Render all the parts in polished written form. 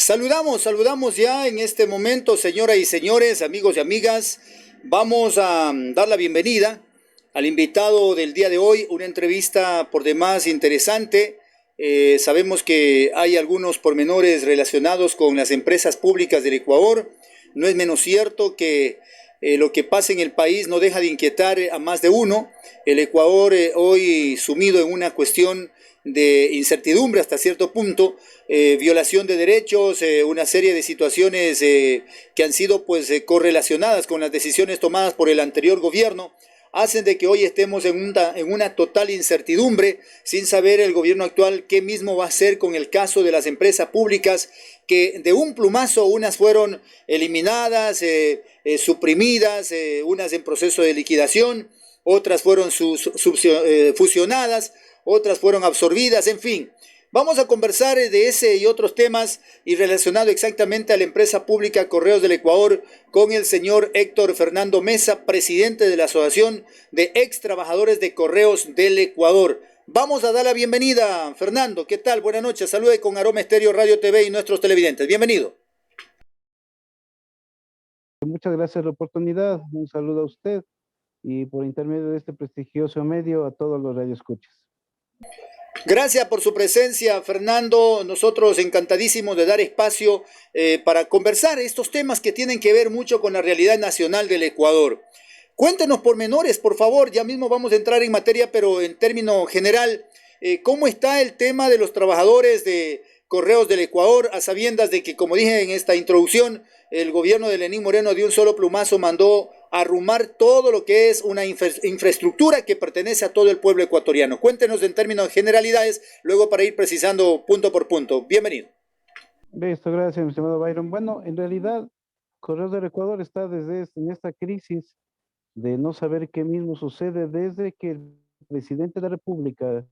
Saludamos ya en este momento, señoras y señores, amigos y amigas. Vamos a dar la bienvenida al invitado del día de hoy, una entrevista por demás interesante. Sabemos que hay algunos pormenores relacionados con las empresas públicas del Ecuador. No es menos cierto que lo que pasa en el país no deja de inquietar a más de uno. El Ecuador hoy sumido en una cuestión de incertidumbre hasta cierto punto, violación de derechos, una serie de situaciones que han sido pues correlacionadas con las decisiones tomadas por el anterior gobierno, hacen de que hoy estemos en una total incertidumbre, sin saber el gobierno actual qué mismo va a hacer con el caso de las empresas públicas, que de un plumazo unas fueron eliminadas, suprimidas, unas en proceso de liquidación, otras fueron fusionadas, otras fueron absorbidas, en fin. Vamos a conversar de ese y otros temas y relacionado exactamente a la empresa pública Correos del Ecuador con el señor Héctor Fernando Mesa, presidente de la Asociación de Ex Trabajadores de Correos del Ecuador. Vamos a dar la bienvenida, Fernando. ¿Qué tal? Buenas noches. Salude con Aroma Estéreo Radio TV y nuestros televidentes. Bienvenido. Muchas gracias por la oportunidad. Un saludo a usted y por intermedio de este prestigioso medio a todos los radioescuchas. Gracias por su presencia, Fernando. Nosotros encantadísimos de dar espacio para conversar estos temas que tienen que ver mucho con la realidad nacional del Ecuador. Cuéntenos pormenores, por favor. Ya mismo vamos a entrar en materia, pero en término general, ¿cómo está el tema de los trabajadores de Correos del Ecuador, a sabiendas de que, como dije en esta introducción, el gobierno de Lenín Moreno de un solo plumazo mandó arrumar todo lo que es una infraestructura que pertenece a todo el pueblo ecuatoriano? Cuéntenos en términos de generalidades, luego para ir precisando punto por punto. Bienvenido. Listo, gracias, mi estimado Byron. Bueno, en realidad, Correos del Ecuador está en esta crisis de no saber qué mismo sucede desde que el presidente de la República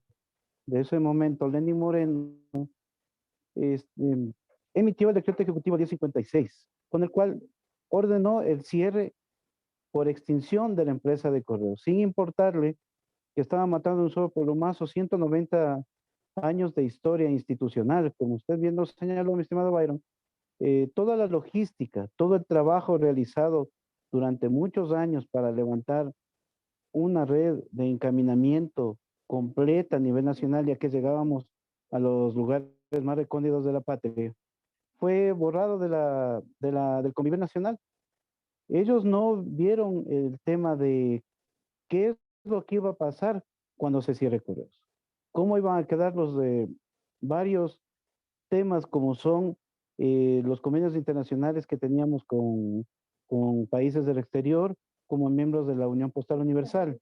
de ese momento, Lenín Moreno, este, emitió el decreto ejecutivo 1056, con el cual ordenó el cierre por extinción de la empresa de correos, sin importarle que estaba matando un solo plumazo 190 años de historia institucional. Como usted bien lo señaló, mi estimado Byron, toda la logística, todo el trabajo realizado durante muchos años para levantar una red de encaminamiento completa a nivel nacional, ya que llegábamos a los lugares más recónditos de la patria, fue borrado del convivio nacional. Ellos no vieron el tema de qué es lo que iba a pasar cuando se cierre Correos, cómo iban a quedar los de varios temas como son los convenios internacionales que teníamos con países del exterior como miembros de la Unión Postal Universal.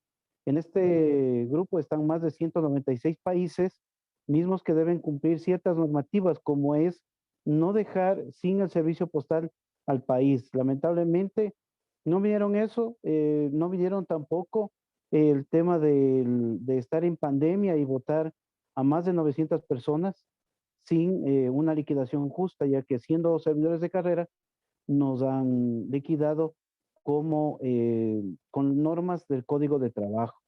En este grupo están más de 196 países, mismos que deben cumplir ciertas normativas, como es no dejar sin el servicio postal al país. Lamentablemente, no vieron eso, no vieron tampoco el tema de estar en pandemia y votar a más de 900 personas sin una liquidación justa, ya que siendo servidores de carrera nos han liquidado como con normas del Código de Trabajo.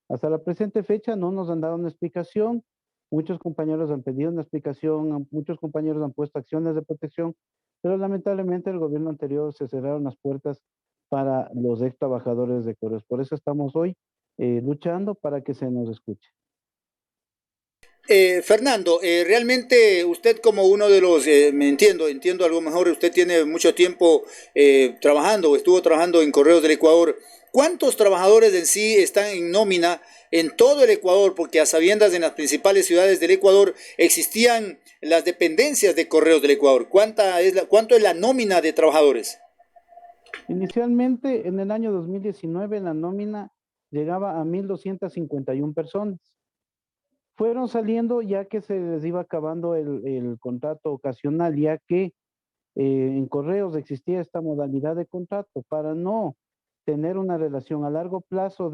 Hasta la presente fecha no nos han dado una explicación. Muchos compañeros han pedido una explicación, muchos compañeros han puesto acciones de protección, pero lamentablemente el gobierno anterior se cerraron las puertas para los ex trabajadores de Correos. Por eso estamos hoy luchando para que se nos escuche. Fernando, realmente usted como uno de los, me entiendo, a lo mejor usted tiene mucho tiempo trabajando o estuvo trabajando en Correos del Ecuador. ¿Cuántos trabajadores en sí están en nómina en todo el Ecuador? Porque a sabiendas en las principales ciudades del Ecuador existían las dependencias de Correos del Ecuador. ¿Cuánto es la nómina de trabajadores? Inicialmente, en el año 2019, la nómina llegaba a 1.251 personas. Fueron saliendo ya que se les iba acabando el contrato ocasional, ya que en Correos existía esta modalidad de contrato para no tener una relación a largo plazo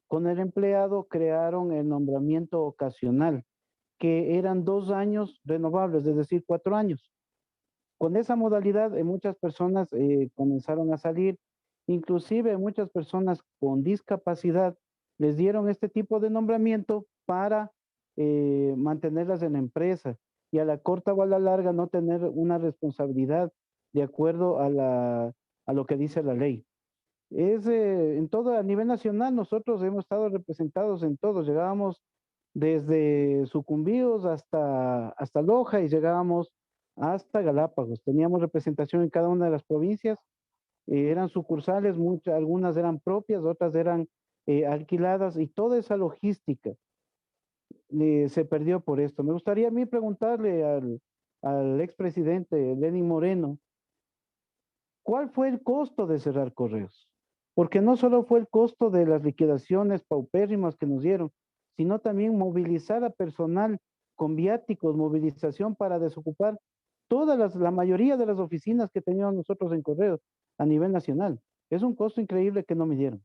con el empleado. Crearon el nombramiento ocasional, que eran 2 años renovables, es decir, 4 años. Con esa modalidad, muchas personas comenzaron a salir, inclusive muchas personas con discapacidad les dieron este tipo de nombramiento para mantenerlas en la empresa. y a la corta o a la larga no tener una responsabilidad de acuerdo a lo que dice la ley. En todo, a nivel nacional, nosotros hemos estado representados en todos, llegábamos desde Sucumbíos hasta Loja y llegábamos hasta Galápagos. Teníamos representación en cada una de las provincias, eran sucursales, algunas eran propias, otras eran alquiladas y toda esa logística se perdió por esto. Me gustaría a mí preguntarle al expresidente Lenín Moreno, ¿cuál fue el costo de cerrar Correos? Porque no solo fue el costo de las liquidaciones paupérrimas que nos dieron, sino también movilizar a personal con viáticos, movilización para desocupar la mayoría de las oficinas que teníamos nosotros en Correos a nivel nacional. Es un costo increíble que no midieron.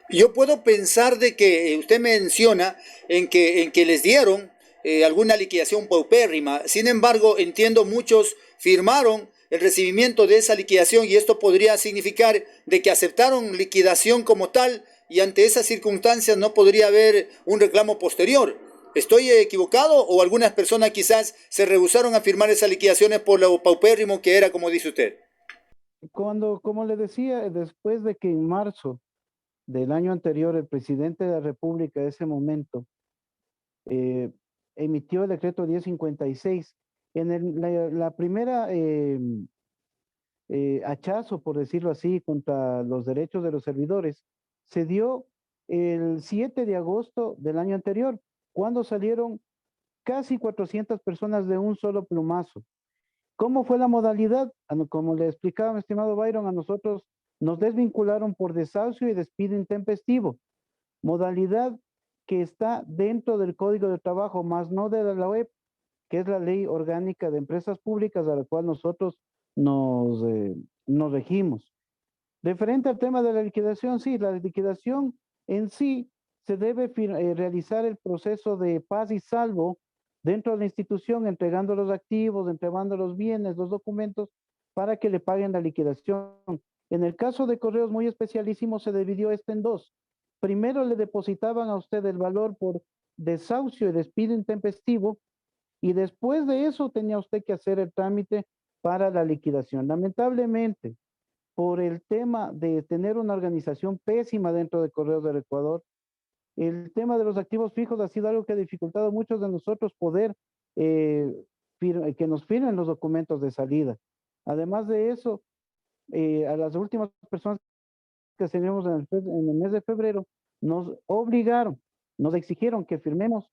Yo puedo pensar de que usted menciona en que les dieron alguna liquidación paupérrima. Sin embargo, entiendo muchos firmaron el recibimiento de esa liquidación y esto podría significar de que aceptaron liquidación como tal y ante esas circunstancias no podría haber un reclamo posterior. ¿Estoy equivocado o algunas personas quizás se rehusaron a firmar esas liquidaciones por lo paupérrimo que era, como dice usted? Como le decía, después de que en marzo del año anterior el presidente de la República de ese momento eh, emitió el decreto 1056. La primera hachazo, por decirlo así, contra los derechos de los servidores, se dio el 7 de agosto del año anterior, cuando salieron casi 400 personas de un solo plumazo. ¿Cómo fue la modalidad? Como le explicaba mi estimado Byron, a nosotros nos desvincularon por desahucio y despido intempestivo, modalidad que está dentro del Código de Trabajo, más no de la web, que es la Ley Orgánica de Empresas Públicas a la cual nosotros nos regimos. Referente al tema de la liquidación, sí, la liquidación en sí se debe realizar el proceso de paz y salvo dentro de la institución, entregando los activos, entregando los bienes, los documentos, para que le paguen la liquidación. En el caso de correos muy especialísimo se dividió esto en dos. Primero le depositaban a usted el valor por desahucio y despido intempestivo, y después de eso tenía usted que hacer el trámite para la liquidación. Lamentablemente, por el tema de tener una organización pésima dentro de Correos del Ecuador, el tema de los activos fijos ha sido algo que ha dificultado a muchos de nosotros poder eh, que nos firmen los documentos de salida. Además de eso, a las últimas personas que tenemos en el mes de febrero, nos obligaron, nos exigieron que firmemos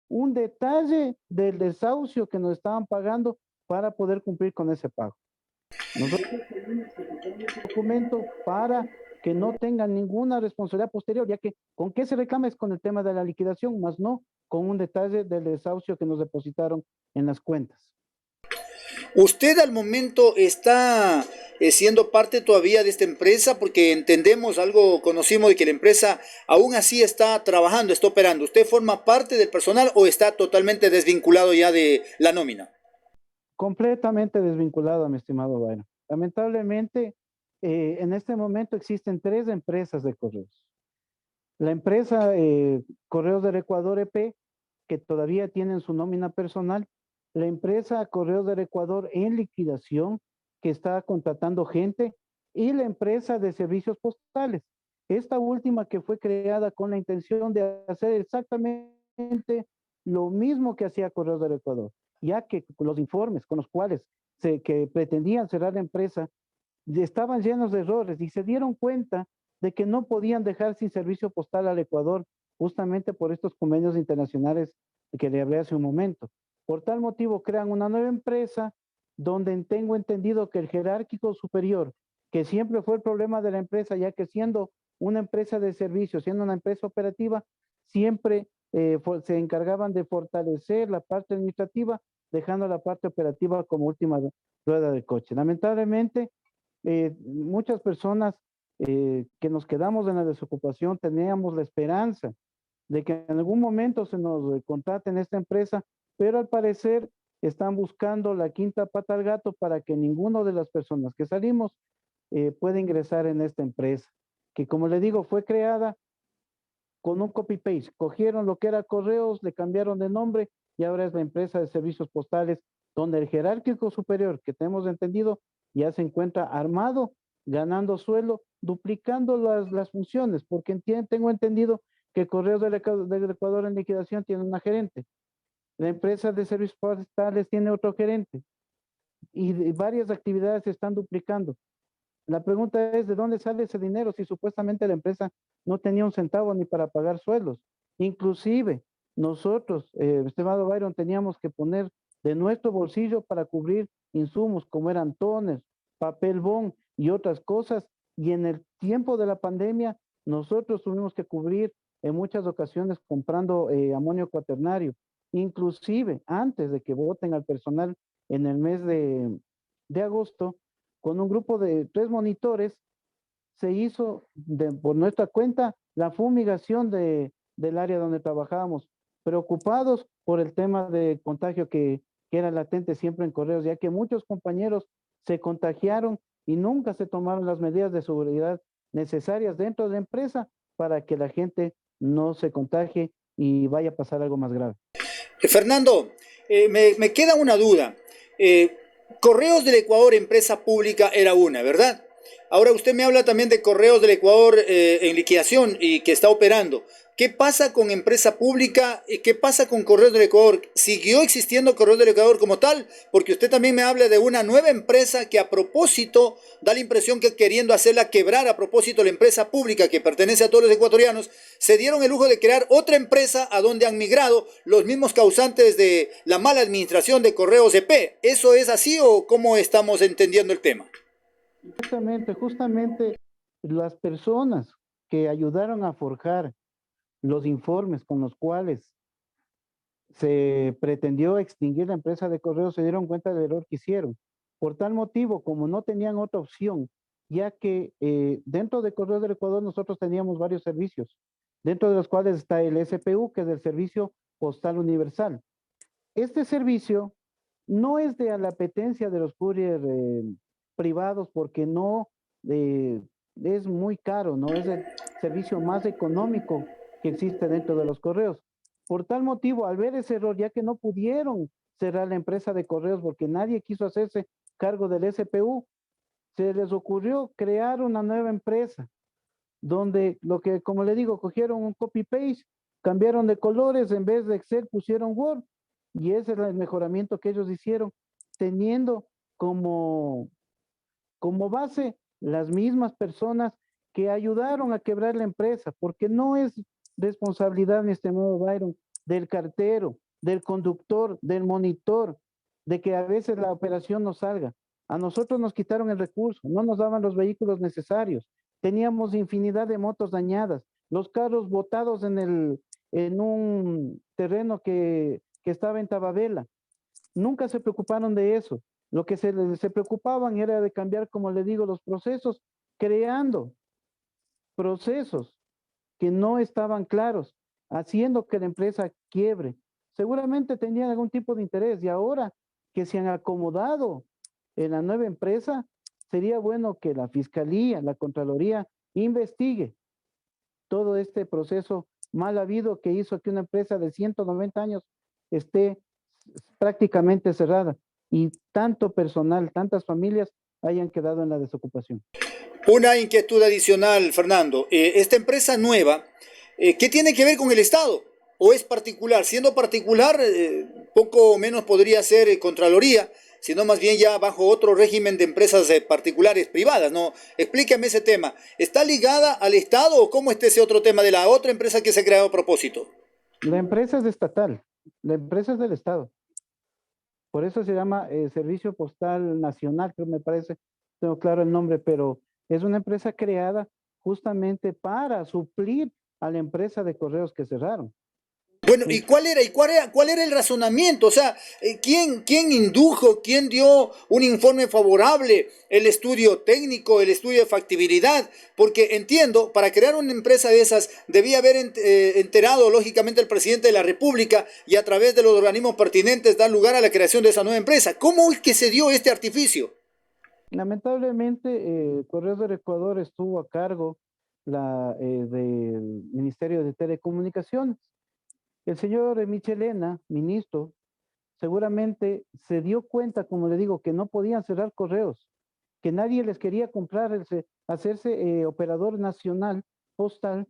un detalle del desahucio que nos estaban pagando para poder cumplir con ese pago. Nosotros tenemos que presentar ese documento para que no tengan ninguna responsabilidad posterior, ya que con qué se reclama es con el tema de la liquidación, más no con un detalle del desahucio que nos depositaron en las cuentas. ¿Usted al momento está siendo parte todavía de esta empresa? Porque entendemos algo, conocimos de que la empresa aún así está trabajando, está operando. ¿Usted forma parte del personal o está totalmente desvinculado ya de la nómina? Completamente desvinculado, mi estimado Byron. Lamentablemente, en este momento existen tres empresas de correos. La empresa Correos del Ecuador EP, que todavía tienen su nómina personal. La empresa Correos del Ecuador en liquidación, que está contratando gente. Y la empresa de servicios postales. Esta última que fue creada con la intención de hacer exactamente lo mismo que hacía Correos del Ecuador, ya que los informes con los cuales que pretendían cerrar la empresa estaban llenos de errores y se dieron cuenta de que no podían dejar sin servicio postal al Ecuador, justamente por estos convenios internacionales que le hablé hace un momento. Por tal motivo crean una nueva empresa donde tengo entendido que el jerárquico superior, que siempre fue el problema de la empresa, ya que siendo una empresa de servicios, siendo una empresa operativa, siempre se encargaban de fortalecer la parte administrativa, dejando la parte operativa como última rueda del coche. Lamentablemente, muchas personas que nos quedamos en la desocupación teníamos la esperanza de que en algún momento se nos contrate en esta empresa, pero al parecer están buscando la quinta pata al gato para que ninguno de las personas que salimos pueda ingresar en esta empresa, que como le digo, fue creada con un copy-paste. Cogieron lo que era correos, le cambiaron de nombre y ahora es la empresa de servicios postales, donde el jerárquico superior, que tenemos entendido, ya se encuentra armado, ganando suelo, duplicando las funciones, porque tengo entendido que Correos del Ecuador en liquidación tiene una gerente, la empresa de servicios postales tiene otro gerente, y varias actividades se están duplicando. La pregunta es, ¿de dónde sale ese dinero si supuestamente la empresa no tenía un centavo ni para pagar sueldos? Inclusive nosotros, estimado Byron, teníamos que poner de nuestro bolsillo para cubrir insumos como eran toner, papel bond y otras cosas. Y en el tiempo de la pandemia, nosotros tuvimos que cubrir en muchas ocasiones comprando amonio cuaternario. Inclusive antes de que voten al personal en el mes de agosto, con un grupo de 3 monitores, se hizo por nuestra cuenta la fumigación del área donde trabajábamos, preocupados por el tema de contagio que era latente siempre en Correos, ya que muchos compañeros se contagiaron y nunca se tomaron las medidas de seguridad necesarias dentro de la empresa para que la gente no se contagie y vaya a pasar algo más grave. Fernando, me queda una duda. Eh, Correos del Ecuador, empresa pública, era una, ¿verdad? Ahora usted me habla también de Correos del Ecuador en liquidación y que está operando. ¿Qué pasa con empresa pública y qué pasa con Correos del Ecuador? ¿Siguió existiendo Correos del Ecuador como tal? Porque usted también me habla de una nueva empresa que a propósito da la impresión que queriendo hacerla quebrar a propósito la empresa pública que pertenece a todos los ecuatorianos, se dieron el lujo de crear otra empresa a donde han migrado los mismos causantes de la mala administración de Correos EP. ¿Eso es así o cómo estamos entendiendo el tema? Justamente las personas que ayudaron a forjar los informes con los cuales se pretendió extinguir la empresa de correos se dieron cuenta del error que hicieron. Por tal motivo, como no tenían otra opción, ya que dentro de Correos del Ecuador nosotros teníamos varios servicios, dentro de los cuales está el SPU, que es el Servicio Postal Universal. Este servicio no es de la apetencia de los couriers privados porque no es muy caro, no es el servicio más económico que existe dentro de los correos. Por tal motivo, al ver ese error, ya que no pudieron cerrar la empresa de correos porque nadie quiso hacerse cargo del SPU, se les ocurrió crear una nueva empresa donde lo que, como le digo, cogieron un copy-paste, cambiaron de colores, en vez de Excel pusieron Word, y ese es el mejoramiento que ellos hicieron, teniendo como, como base las mismas personas que ayudaron a quebrar la empresa, porque no es responsabilidad, mi estimado Byron, del cartero, del conductor, del monitor, de que a veces la operación no salga. A nosotros nos quitaron el recurso, no nos daban los vehículos necesarios, teníamos infinidad de motos dañadas, los carros botados en un terreno que estaba en Tababela. Nunca se preocuparon de eso. Lo que se preocupaban era de cambiar, como le digo, los procesos, creando procesos que no estaban claros, haciendo que la empresa quiebre. Seguramente tenían algún tipo de interés y ahora que se han acomodado en la nueva empresa, sería bueno que la Fiscalía, la Contraloría, investigue todo este proceso mal habido que hizo que una empresa de 190 años esté prácticamente cerrada y tanto personal, tantas familias hayan quedado en la desocupación. Una inquietud adicional, Fernando. Esta empresa nueva, ¿qué tiene que ver con el Estado? ¿O es particular? Siendo particular, poco o menos podría ser Contraloría, sino más bien ya bajo otro régimen de empresas particulares, privadas, ¿no? Explíqueme ese tema. ¿Está ligada al Estado o cómo está ese otro tema de la otra empresa que se ha creado a propósito? La empresa es estatal, la empresa es del Estado. Por eso se llama Servicio Postal Nacional, creo me parece, tengo claro el nombre, pero es una empresa creada justamente para suplir a la empresa de correos que cerraron. Bueno, cuál era el razonamiento? O sea, ¿quién indujo, quién dio un informe favorable, el estudio técnico, el estudio de factibilidad? Porque entiendo, para crear una empresa de esas debía haber enterado lógicamente el presidente de la República y a través de los organismos pertinentes dar lugar a la creación de esa nueva empresa. ¿Cómo es que se dio este artificio? Lamentablemente, Correos del Ecuador estuvo a cargo del Ministerio de Telecomunicaciones. El señor Michelena, ministro, seguramente se dio cuenta, como le digo, que no podían cerrar correos, que nadie les quería comprar, hacerse operador nacional postal,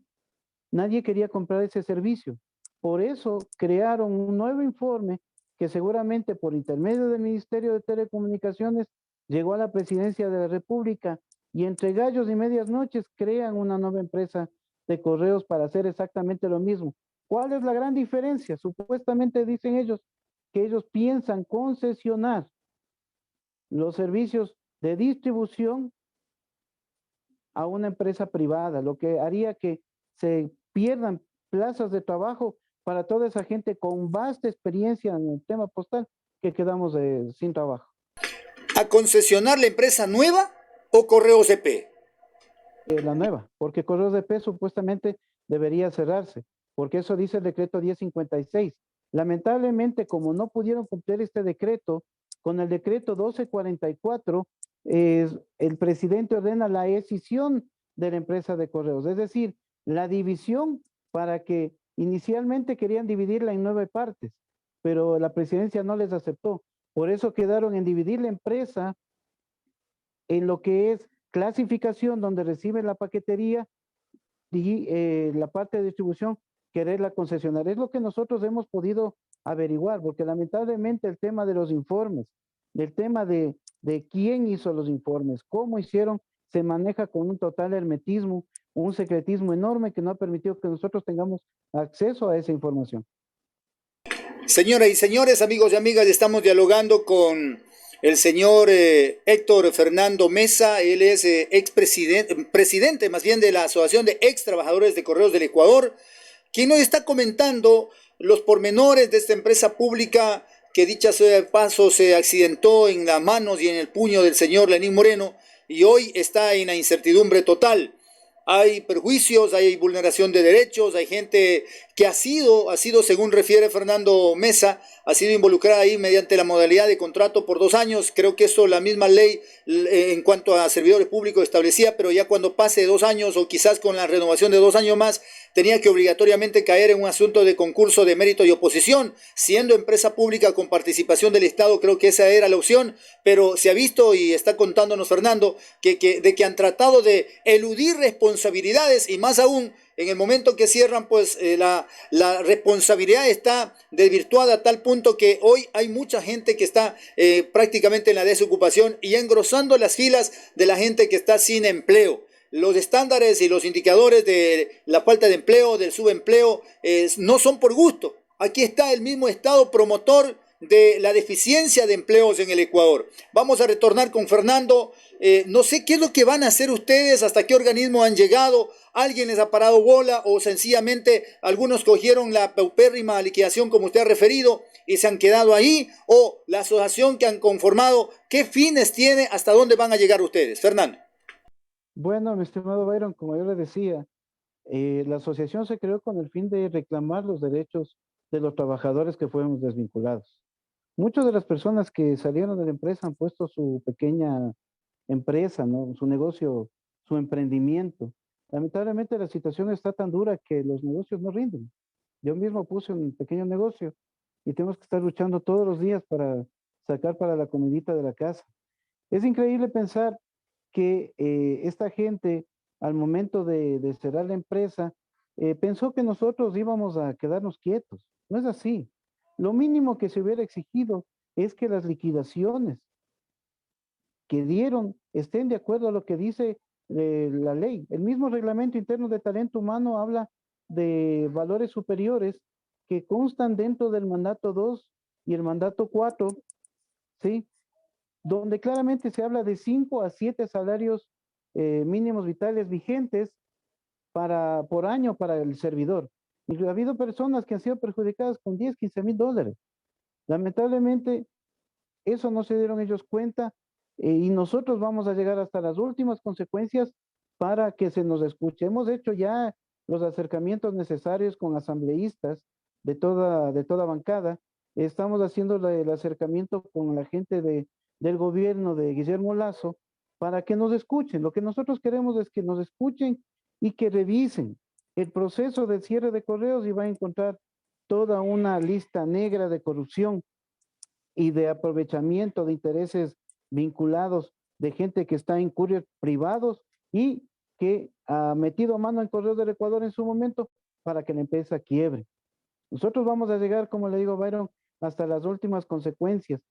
nadie quería comprar ese servicio. Por eso crearon un nuevo informe que seguramente por intermedio del Ministerio de Telecomunicaciones llegó a la Presidencia de la República y entre gallos y medias noches crean una nueva empresa de correos para hacer exactamente lo mismo. ¿Cuál es la gran diferencia? Supuestamente dicen ellos que ellos piensan concesionar los servicios de distribución a una empresa privada, lo que haría que se pierdan plazas de trabajo para toda esa gente con vasta experiencia en el tema postal que quedamos sin trabajo. ¿A concesionar la empresa nueva o Correos EP? La nueva, porque Correos de P supuestamente debería cerrarse, porque eso dice el decreto 1056. Lamentablemente, como no pudieron cumplir este decreto, con el decreto 1244, el presidente ordena la escisión de la empresa de correos, es decir, la división para que inicialmente querían dividirla en 9 partes, pero la presidencia no les aceptó. Por eso quedaron en dividir la empresa en lo que es clasificación, donde recibe la paquetería, y la parte de distribución, quererla concesionar. Es lo que nosotros hemos podido averiguar, porque lamentablemente el tema de los informes, del tema de quién hizo los informes, cómo hicieron, se maneja con un total hermetismo, un secretismo enorme que no ha permitido que nosotros tengamos acceso a esa información. Señoras y señores, amigos y amigas, estamos dialogando con el señor Héctor Fernando Mesa. Él es presidente más bien de la Asociación de Ex Trabajadores de Correos del Ecuador, quien nos está comentando los pormenores de esta empresa pública que, dicha sea de paso, se accidentó en las manos y en el puño del señor Lenín Moreno y hoy está en la incertidumbre total. Hay perjuicios, hay vulneración de derechos, hay gente que ha sido, según refiere Fernando Mesa, ha sido involucrada ahí mediante la modalidad de contrato por 2 años. Creo que eso la misma ley en cuanto a servidores públicos establecía, pero ya cuando pase 2 años o quizás con la renovación de 2 años más, tenía que obligatoriamente caer en un asunto de concurso de mérito y oposición. Siendo empresa pública con participación del Estado, creo que esa era la opción, pero se ha visto y está contándonos Fernando que han tratado de eludir responsabilidades y más aún en el momento que cierran, pues la responsabilidad está desvirtuada a tal punto que hoy hay mucha gente que está prácticamente en la desocupación y engrosando las filas de la gente que está sin empleo. Los estándares y los indicadores de la falta de empleo, del subempleo, no son por gusto. Aquí está el mismo Estado promotor de la deficiencia de empleos en el Ecuador. Vamos a retornar con Fernando. No sé qué es lo que van a hacer ustedes, hasta qué organismo han llegado, alguien les ha parado bola o sencillamente algunos cogieron la paupérrima liquidación como usted ha referido y se han quedado ahí, o la asociación que han conformado, ¿qué fines tiene? ¿Hasta dónde van a llegar ustedes? Fernando. Bueno, mi estimado Byron, como yo le decía, la asociación se creó con el fin de reclamar los derechos de los trabajadores que fueron desvinculados. Muchas de las personas que salieron de la empresa han puesto su pequeña empresa, ¿no? Su negocio, su emprendimiento. Lamentablemente la situación está tan dura que los negocios no rinden. Yo mismo puse un pequeño negocio y tenemos que estar luchando todos los días para sacar para la comidita de la casa. Es increíble pensar que esta gente, al momento de cerrar la empresa, pensó que nosotros íbamos a quedarnos quietos. No es así. Lo mínimo que se hubiera exigido es que las liquidaciones que dieron estén de acuerdo a lo que dice la ley. El mismo reglamento interno de talento humano habla de valores superiores que constan dentro del mandato 2 y el mandato 4, ¿sí? Donde claramente se habla de 5 a 7 salarios mínimos vitales vigentes por año para el servidor. Y ha habido personas que han sido perjudicadas con 10, 15 mil dólares. Lamentablemente, eso no se dieron ellos cuenta y nosotros vamos a llegar hasta las últimas consecuencias para que se nos escuche. Hemos hecho ya los acercamientos necesarios con asambleístas de toda bancada. Estamos haciendo el acercamiento con la gente del gobierno de Guillermo Lazo para que nos escuchen. Lo que nosotros queremos es que nos escuchen y que revisen el proceso del cierre de correos y van a encontrar toda una lista negra de corrupción y de aprovechamiento de intereses vinculados de gente que está en courier privados y que ha metido mano en Correos del Ecuador en su momento para que la empresa quiebre. Nosotros vamos a llegar, como le digo, Byron, hasta las últimas consecuencias.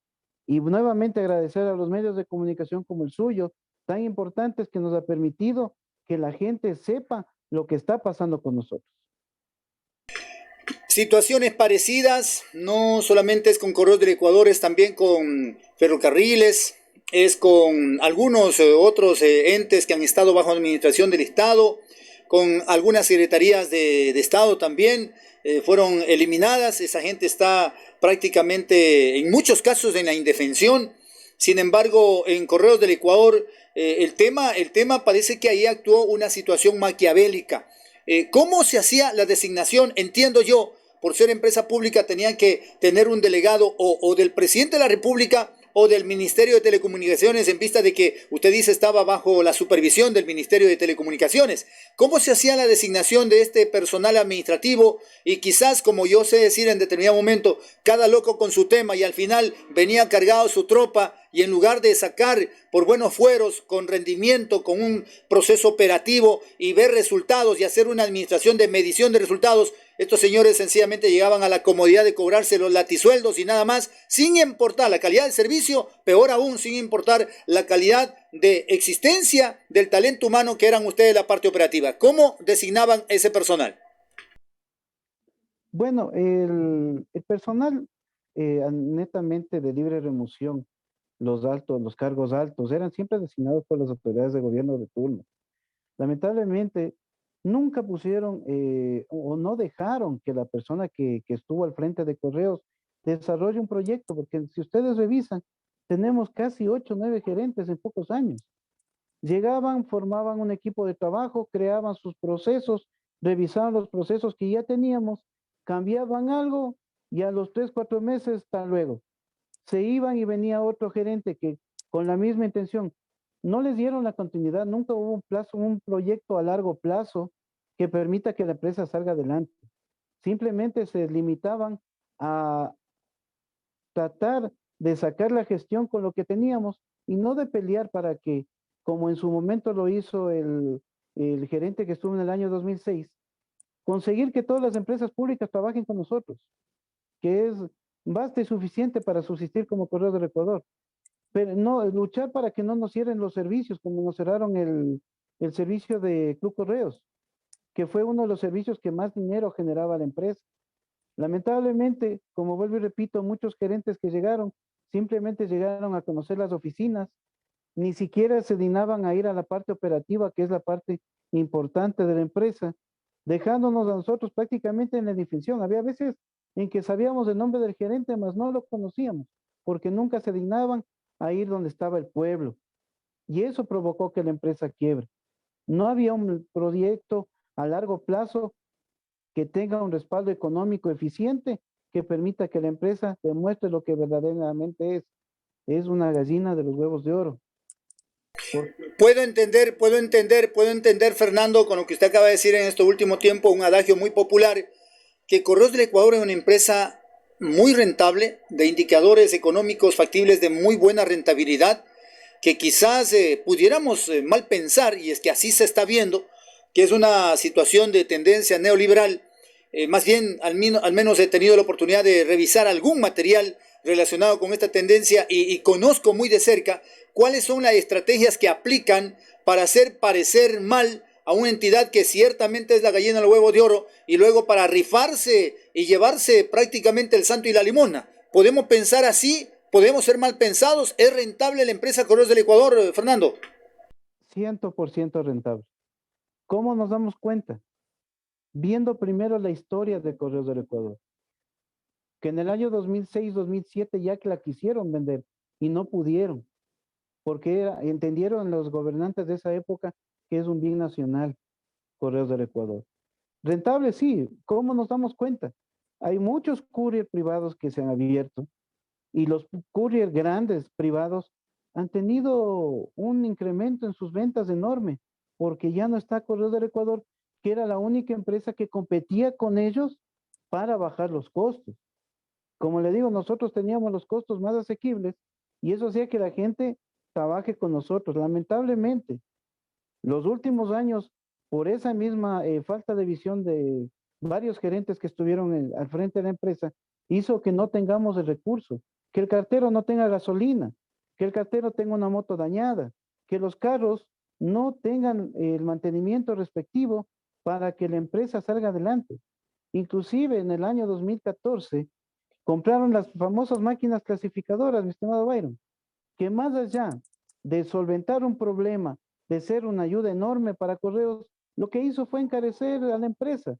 Y nuevamente agradecer a los medios de comunicación como el suyo, tan importantes que nos ha permitido que la gente sepa lo que está pasando con nosotros. Situaciones parecidas, no solamente es con Correos del Ecuador, es también con ferrocarriles, es con algunos otros entes que han estado bajo administración del Estado, con algunas secretarías de Estado también, fueron eliminadas, esa gente está prácticamente en muchos casos en la indefensión. Sin embargo, en Correos del Ecuador, el tema parece que ahí actuó una situación maquiavélica. ¿Cómo se hacía la designación? Entiendo yo, por ser empresa pública tenían que tener un delegado o del presidente de la República o del Ministerio de Telecomunicaciones, en vista de que usted dice estaba bajo la supervisión del Ministerio de Telecomunicaciones. ¿Cómo se hacía la designación de este personal administrativo? Y quizás, como yo sé decir en determinado momento, cada loco con su tema, y al final venía cargado su tropa, y en lugar de sacar por buenos fueros, con rendimiento, con un proceso operativo y ver resultados y hacer una administración de medición de resultados, estos señores sencillamente llegaban a la comodidad de cobrarse los latisueldos y nada más, sin importar la calidad del servicio, peor aún, sin importar la calidad de existencia del talento humano que eran ustedes la parte operativa. ¿Cómo designaban ese personal? Bueno, el personal netamente de libre remoción, los altos, los cargos altos, eran siempre designados por las autoridades de gobierno de turno. Lamentablemente, nunca pusieron o no dejaron que la persona que estuvo al frente de Correos desarrolle un proyecto, porque si ustedes revisan, tenemos casi 8 o 9 gerentes en pocos años. Llegaban, formaban un equipo de trabajo, creaban sus procesos, revisaban los procesos que ya teníamos, cambiaban algo y a los 3, 4 meses, hasta luego. Se iban y venía otro gerente que con la misma intención. No les dieron la continuidad, nunca hubo un plazo, un proyecto a largo plazo que permita que la empresa salga adelante. Simplemente se limitaban a tratar de sacar la gestión con lo que teníamos y no de pelear para que, como en su momento lo hizo el gerente que estuvo en el año 2006, conseguir que todas las empresas públicas trabajen con nosotros, que es basta y suficiente para subsistir como Correos del Ecuador. Pero no, luchar para que no nos cierren los servicios, como nos cerraron el servicio de Club Correos, que fue uno de los servicios que más dinero generaba la empresa. Lamentablemente, como vuelvo y repito, muchos gerentes que llegaron simplemente llegaron a conocer las oficinas, ni siquiera se dignaban a ir a la parte operativa, que es la parte importante de la empresa, dejándonos a nosotros prácticamente en la indefensión. Había veces en que sabíamos el nombre del gerente, mas no lo conocíamos, porque nunca se dignaban a ir donde estaba el pueblo. Y eso provocó que la empresa quiebre. No había un proyecto a largo plazo que tenga un respaldo económico eficiente que permita que la empresa demuestre lo que verdaderamente es. Es una gallina de los huevos de oro. Puedo entender, Fernando, con lo que usted acaba de decir en este último tiempo, un adagio muy popular, que Correos del Ecuador es una empresa muy rentable, de indicadores económicos factibles de muy buena rentabilidad, que quizás pudiéramos mal pensar, y es que así se está viendo, que es una situación de tendencia neoliberal. Más bien, al menos he tenido la oportunidad de revisar algún material relacionado con esta tendencia y conozco muy de cerca cuáles son las estrategias que aplican para hacer parecer mal a una entidad que ciertamente es la gallina del huevo de oro y luego para rifarse y llevarse prácticamente el santo y la limona. ¿Podemos pensar así? ¿Podemos ser mal pensados? ¿Es rentable la empresa Correos del Ecuador, Fernando? 100% rentable. ¿Cómo nos damos cuenta? Viendo primero la historia de Correos del Ecuador, que en el año 2006, 2007 ya que la quisieron vender y no pudieron, porque entendieron los gobernantes de esa época que es un bien nacional, Correos del Ecuador. Rentable, sí. ¿Cómo nos damos cuenta? Hay muchos courier privados que se han abierto y los courier grandes privados han tenido un incremento en sus ventas enorme, porque ya no está Correos del Ecuador, que era la única empresa que competía con ellos para bajar los costos. Como le digo, nosotros teníamos los costos más asequibles y eso hacía que la gente trabaje con nosotros. Lamentablemente, los últimos años, por esa misma falta de visión de varios gerentes que estuvieron al frente de la empresa, hizo que no tengamos el recurso, que el cartero no tenga gasolina, que el cartero tenga una moto dañada, que los carros no tengan el mantenimiento respectivo para que la empresa salga adelante. Inclusive en el año 2014 compraron las famosas máquinas clasificadoras, mi estimado Byron, que más allá de solventar un problema, de ser una ayuda enorme para Correos, lo que hizo fue encarecer a la empresa.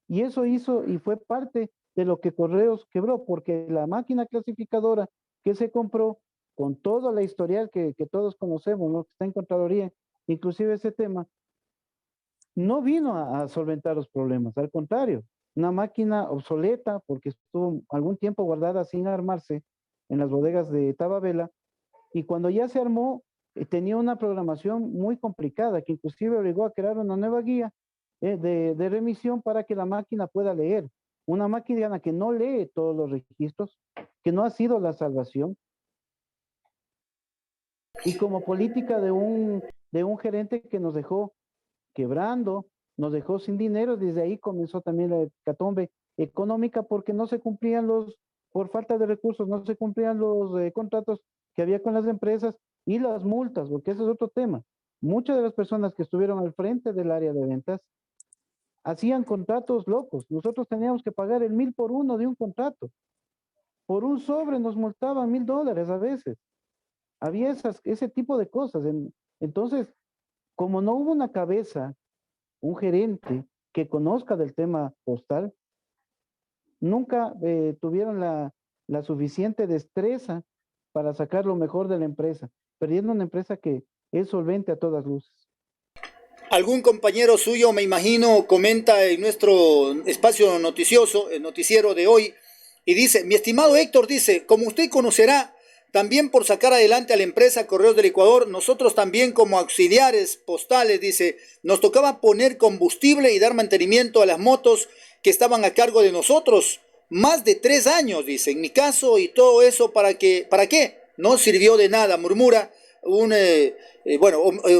Y eso hizo y fue parte de lo que Correos quebró, porque la máquina clasificadora que se compró, con toda la historial que todos conocemos, ¿no? Que está en Contraloría, inclusive ese tema, no vino a solventar los problemas, al contrario, una máquina obsoleta porque estuvo algún tiempo guardada sin armarse en las bodegas de Tababela y cuando ya se armó tenía una programación muy complicada que inclusive obligó a crear una nueva guía de remisión para que la máquina pueda leer. Una máquina que no lee todos los registros, que no ha sido la salvación. Y como política de un gerente que nos dejó quebrando, nos dejó sin dinero, desde ahí comenzó también la hecatombe económica porque no se cumplían por falta de recursos, no se cumplían los contratos que había con las empresas y las multas, porque ese es otro tema. Muchas de las personas que estuvieron al frente del área de ventas hacían contratos locos. Nosotros teníamos que pagar el 1000 por 1 de un contrato. Por un sobre nos multaban $1000 a veces. Había ese tipo de cosas. Entonces, como no hubo una cabeza, un gerente que conozca del tema postal, nunca tuvieron la suficiente destreza para sacar lo mejor de la empresa, perdiendo una empresa que es solvente a todas luces. Algún compañero suyo, me imagino, comenta en nuestro espacio noticioso, el noticiero de hoy, y dice, mi estimado Héctor, dice, como usted conocerá, también por sacar adelante a la empresa Correos del Ecuador, nosotros también como auxiliares postales, dice, nos tocaba poner combustible y dar mantenimiento a las motos que estaban a cargo de nosotros. Más de 3 años, dice, en mi caso, y todo eso, ¿para qué? No sirvió de nada, murmura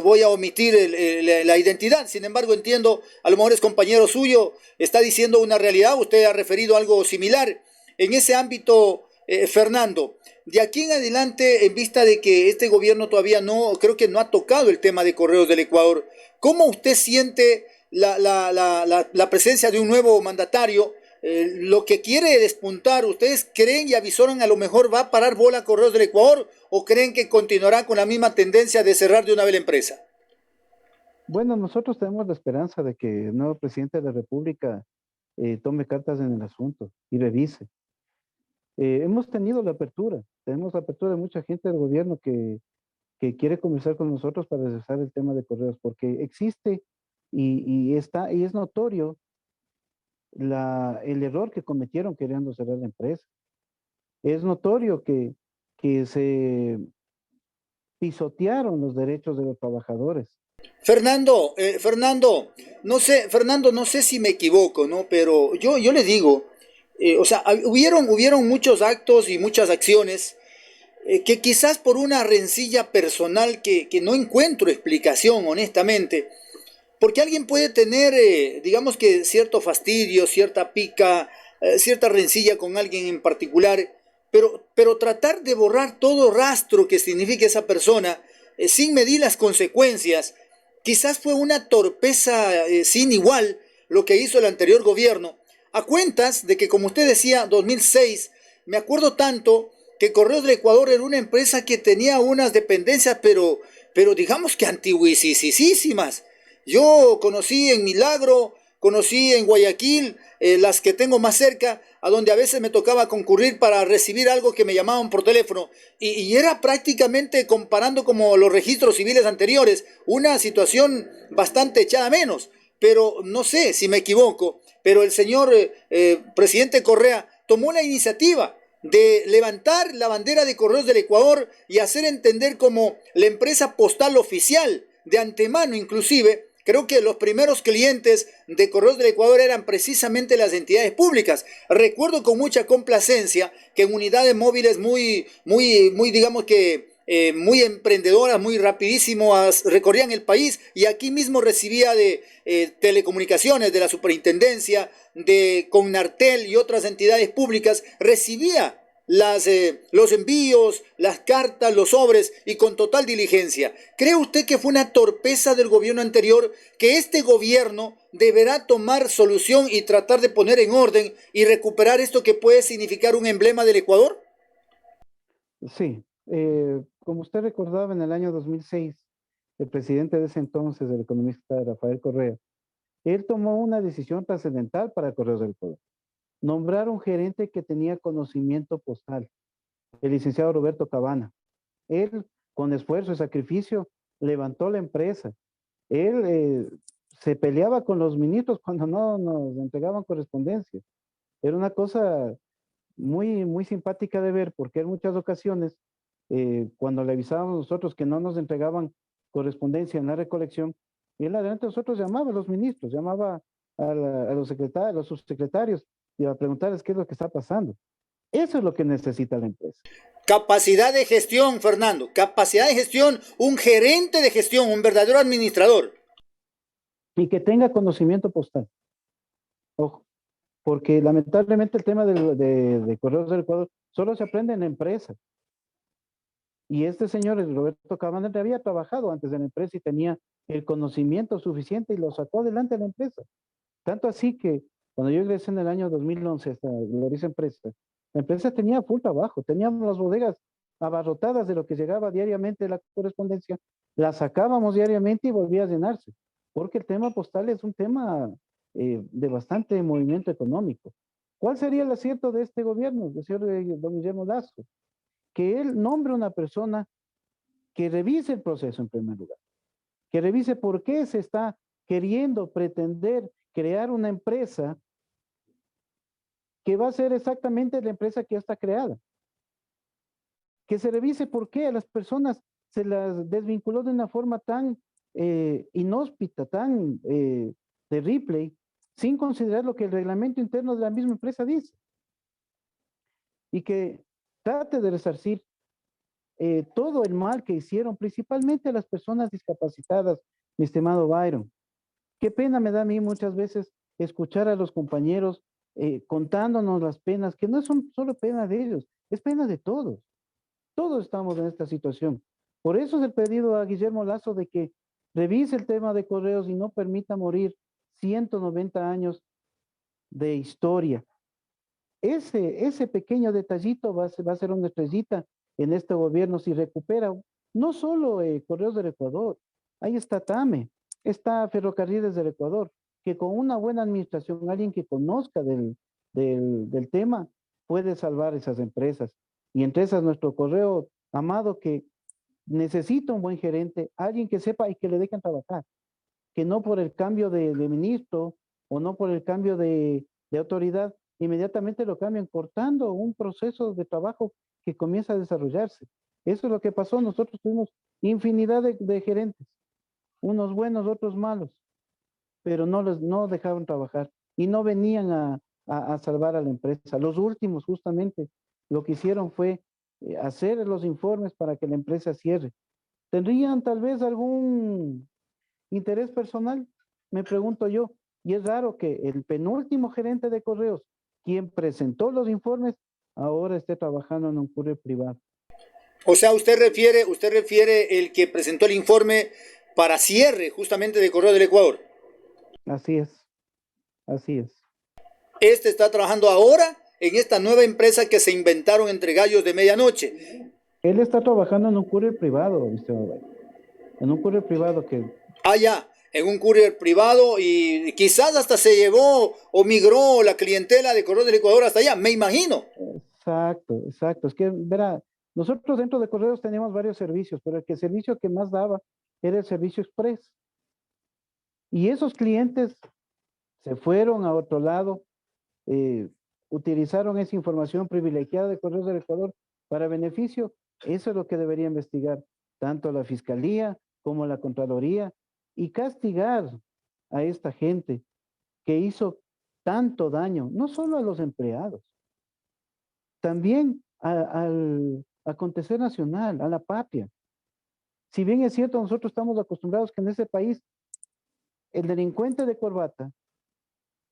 voy a omitir la identidad, sin embargo entiendo, a lo mejor es compañero suyo, está diciendo una realidad, usted ha referido algo similar. En ese ámbito, Fernando, de aquí en adelante, en vista de que este gobierno todavía creo que no ha tocado el tema de Correos del Ecuador, ¿cómo usted siente la presencia de un nuevo mandatario? Lo que quiere despuntar, ¿ustedes creen y avisoran a lo mejor va a parar bola Correos del Ecuador o creen que continuará con la misma tendencia de cerrar de una vez la empresa? Bueno, nosotros tenemos la esperanza de que el nuevo presidente de la República tome cartas en el asunto y revise. Hemos tenido tenemos la apertura de mucha gente del gobierno que quiere conversar con nosotros para revisar el tema de correos, porque existe y es notorio el error que cometieron queriendo cerrar la empresa. Es notorio que se pisotearon los derechos de los trabajadores. Fernando, no sé si me equivoco, ¿no? Pero yo le digo, o sea, hubieron muchos actos y muchas acciones que quizás por una rencilla personal que no encuentro explicación, honestamente, porque alguien puede tener, digamos que cierto fastidio, cierta pica, cierta rencilla con alguien en particular, pero tratar de borrar todo rastro que signifique esa persona sin medir las consecuencias, quizás fue una torpeza sin igual lo que hizo el anterior gobierno, a cuentas de que, como usted decía, 2006, me acuerdo tanto que Correos del Ecuador era una empresa que tenía unas dependencias, pero digamos que antiguísimas. Yo conocí en Milagro, conocí en Guayaquil, las que tengo más cerca, a donde a veces me tocaba concurrir para recibir algo que me llamaban por teléfono. Y era prácticamente, comparando como los registros civiles anteriores, una situación bastante echada menos. Pero no sé si me equivoco, pero el señor presidente Correa tomó la iniciativa de levantar la bandera de Correos del Ecuador y hacer entender como la empresa postal oficial, de antemano inclusive, creo que los primeros clientes de Correos del Ecuador eran precisamente las entidades públicas. Recuerdo con mucha complacencia que en unidades móviles muy, digamos que muy emprendedoras, muy rapidísimas, recorrían el país y aquí mismo recibía de telecomunicaciones, de la superintendencia, de Connartel y otras entidades públicas, recibía los envíos, las cartas, los sobres y con total diligencia. ¿Cree usted que fue una torpeza del gobierno anterior, que este gobierno deberá tomar solución y tratar de poner en orden y recuperar esto que puede significar un emblema del Ecuador? Sí, como usted recordaba, en el año 2006, el presidente de ese entonces, el economista Rafael Correa, él tomó una decisión trascendental para Correos del Ecuador. Nombrar un gerente que tenía conocimiento postal, el licenciado Roberto Cabana. Él, con esfuerzo y sacrificio, levantó la empresa. Él se peleaba con los ministros cuando no nos entregaban correspondencia. Era una cosa muy simpática de ver, porque en muchas ocasiones, cuando le avisábamos nosotros que no nos entregaban correspondencia en la recolección, él adelante nosotros llamaba a los ministros, llamaba a los secretarios, a los subsecretarios, y a preguntarles qué es lo que está pasando. Eso es lo que necesita la empresa. Capacidad de gestión, Fernando, capacidad de gestión, un gerente de gestión, un verdadero administrador. Y que tenga conocimiento postal. Ojo, porque lamentablemente el tema de Correos del Ecuador solo se aprende en la empresa. Y este señor, el Roberto Cabana, había trabajado antes en la empresa y tenía el conocimiento suficiente y lo sacó adelante a la empresa. Tanto así que cuando yo ingresé en el año 2011 a esta gloriosa empresa, la empresa tenía full trabajo, teníamos las bodegas abarrotadas de lo que llegaba diariamente de la correspondencia, la sacábamos diariamente y volvía a llenarse, porque el tema postal es un tema de bastante movimiento económico. ¿Cuál sería el acierto de este gobierno, del señor don Guillermo Lazo? Que él nombre una persona que revise el proceso en primer lugar, que revise por qué se está queriendo pretender crear una empresa que va a ser exactamente la empresa que ya está creada. Que se revise por qué a las personas se las desvinculó de una forma tan inhóspita, tan de replay, sin considerar lo que el reglamento interno de la misma empresa dice. Y que trate de resarcir todo el mal que hicieron, principalmente a las personas discapacitadas, mi estimado Byron. Qué pena me da a mí muchas veces escuchar a los compañeros contándonos las penas, que no son solo pena de ellos, es pena de todos. Todos estamos en esta situación. Por eso es el pedido a Guillermo Lazo de que revise el tema de Correos y no permita morir 190 años de historia. Ese pequeño detallito va a ser una estrellita en este gobierno si recupera no solo Correos del Ecuador, ahí está TAME, está Ferrocarriles del Ecuador, que con una buena administración, alguien que conozca del tema, puede salvar esas empresas. Y entre esas nuestro correo amado que necesita un buen gerente, alguien que sepa y que le dejen trabajar, que no por el cambio de ministro o no por el cambio de autoridad, inmediatamente lo cambian cortando un proceso de trabajo que comienza a desarrollarse. Eso es lo que pasó. Nosotros tuvimos infinidad de gerentes, unos buenos, otros malos, pero no dejaron trabajar y no venían a salvar a la empresa. Los últimos, justamente, lo que hicieron fue hacer los informes para que la empresa cierre. ¿Tendrían tal vez algún interés personal? Me pregunto yo. Y es raro que el penúltimo gerente de correos, quien presentó los informes, ahora esté trabajando en un courier privado. O sea, usted refiere el que presentó el informe para cierre justamente de Correo del Ecuador. Así es, así es. Este está trabajando ahora en esta nueva empresa que se inventaron entre gallos de medianoche. Él está trabajando en un courier privado, Mr. Bay, en un courier privado que... Allá, en un courier privado y quizás hasta se llevó o migró la clientela de Correo del Ecuador hasta allá, me imagino. Exacto, exacto. Es que, verá, nosotros dentro de correos teníamos varios servicios, pero el servicio que más daba era el servicio express. Y esos clientes se fueron a otro lado, eh, utilizaron esa información privilegiada de Correos del Ecuador para beneficio. Eso es lo que debería investigar tanto la Fiscalía como la Contraloría y castigar a esta gente que hizo tanto daño, no solo a los empleados, también al acontecer nacional, a la patria. Si bien es cierto, nosotros estamos acostumbrados que en ese país el delincuente de corbata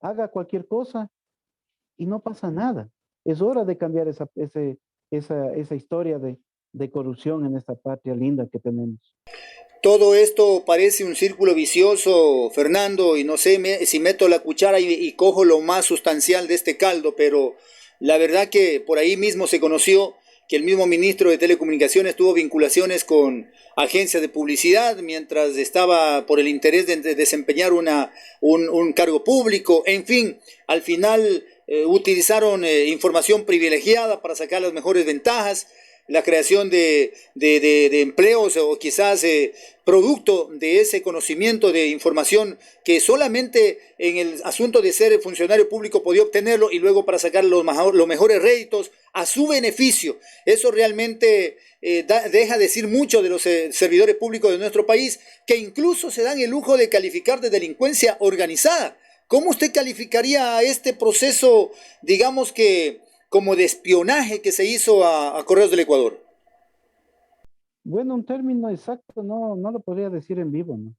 haga cualquier cosa y no pasa nada. Es hora de cambiar esa historia de corrupción en esta patria linda que tenemos. Todo esto parece un círculo vicioso, Fernando, y no sé si meto la cuchara y cojo lo más sustancial de este caldo, pero la verdad que por ahí mismo se conoció que el mismo ministro de Telecomunicaciones tuvo vinculaciones con agencias de publicidad mientras estaba por el interés de desempeñar un cargo público. En fin, al final utilizaron información privilegiada para sacar las mejores ventajas, la creación de empleos o quizás producto de ese conocimiento de información que solamente en el asunto de ser funcionario público podía obtenerlo y luego para sacar los mejores réditos a su beneficio. Eso realmente deja decir mucho de los servidores públicos de nuestro país, que incluso se dan el lujo de calificar de delincuencia organizada. ¿Cómo usted calificaría a este proceso, digamos que como de espionaje que se hizo a Correos del Ecuador? Bueno, un término exacto no lo podría decir en vivo, ¿no?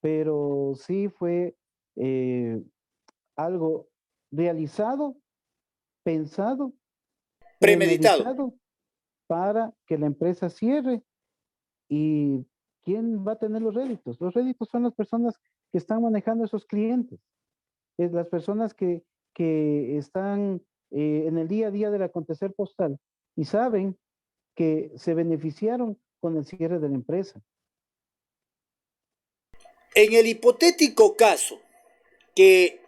Pero sí fue eh, algo realizado, pensado, Premeditado. premeditado para que la empresa cierre. ¿Y quién va a tener los réditos? Los réditos son las personas que están manejando esos clientes, es las personas que están en el día a día del acontecer postal y saben que se beneficiaron con el cierre de la empresa. En el hipotético caso que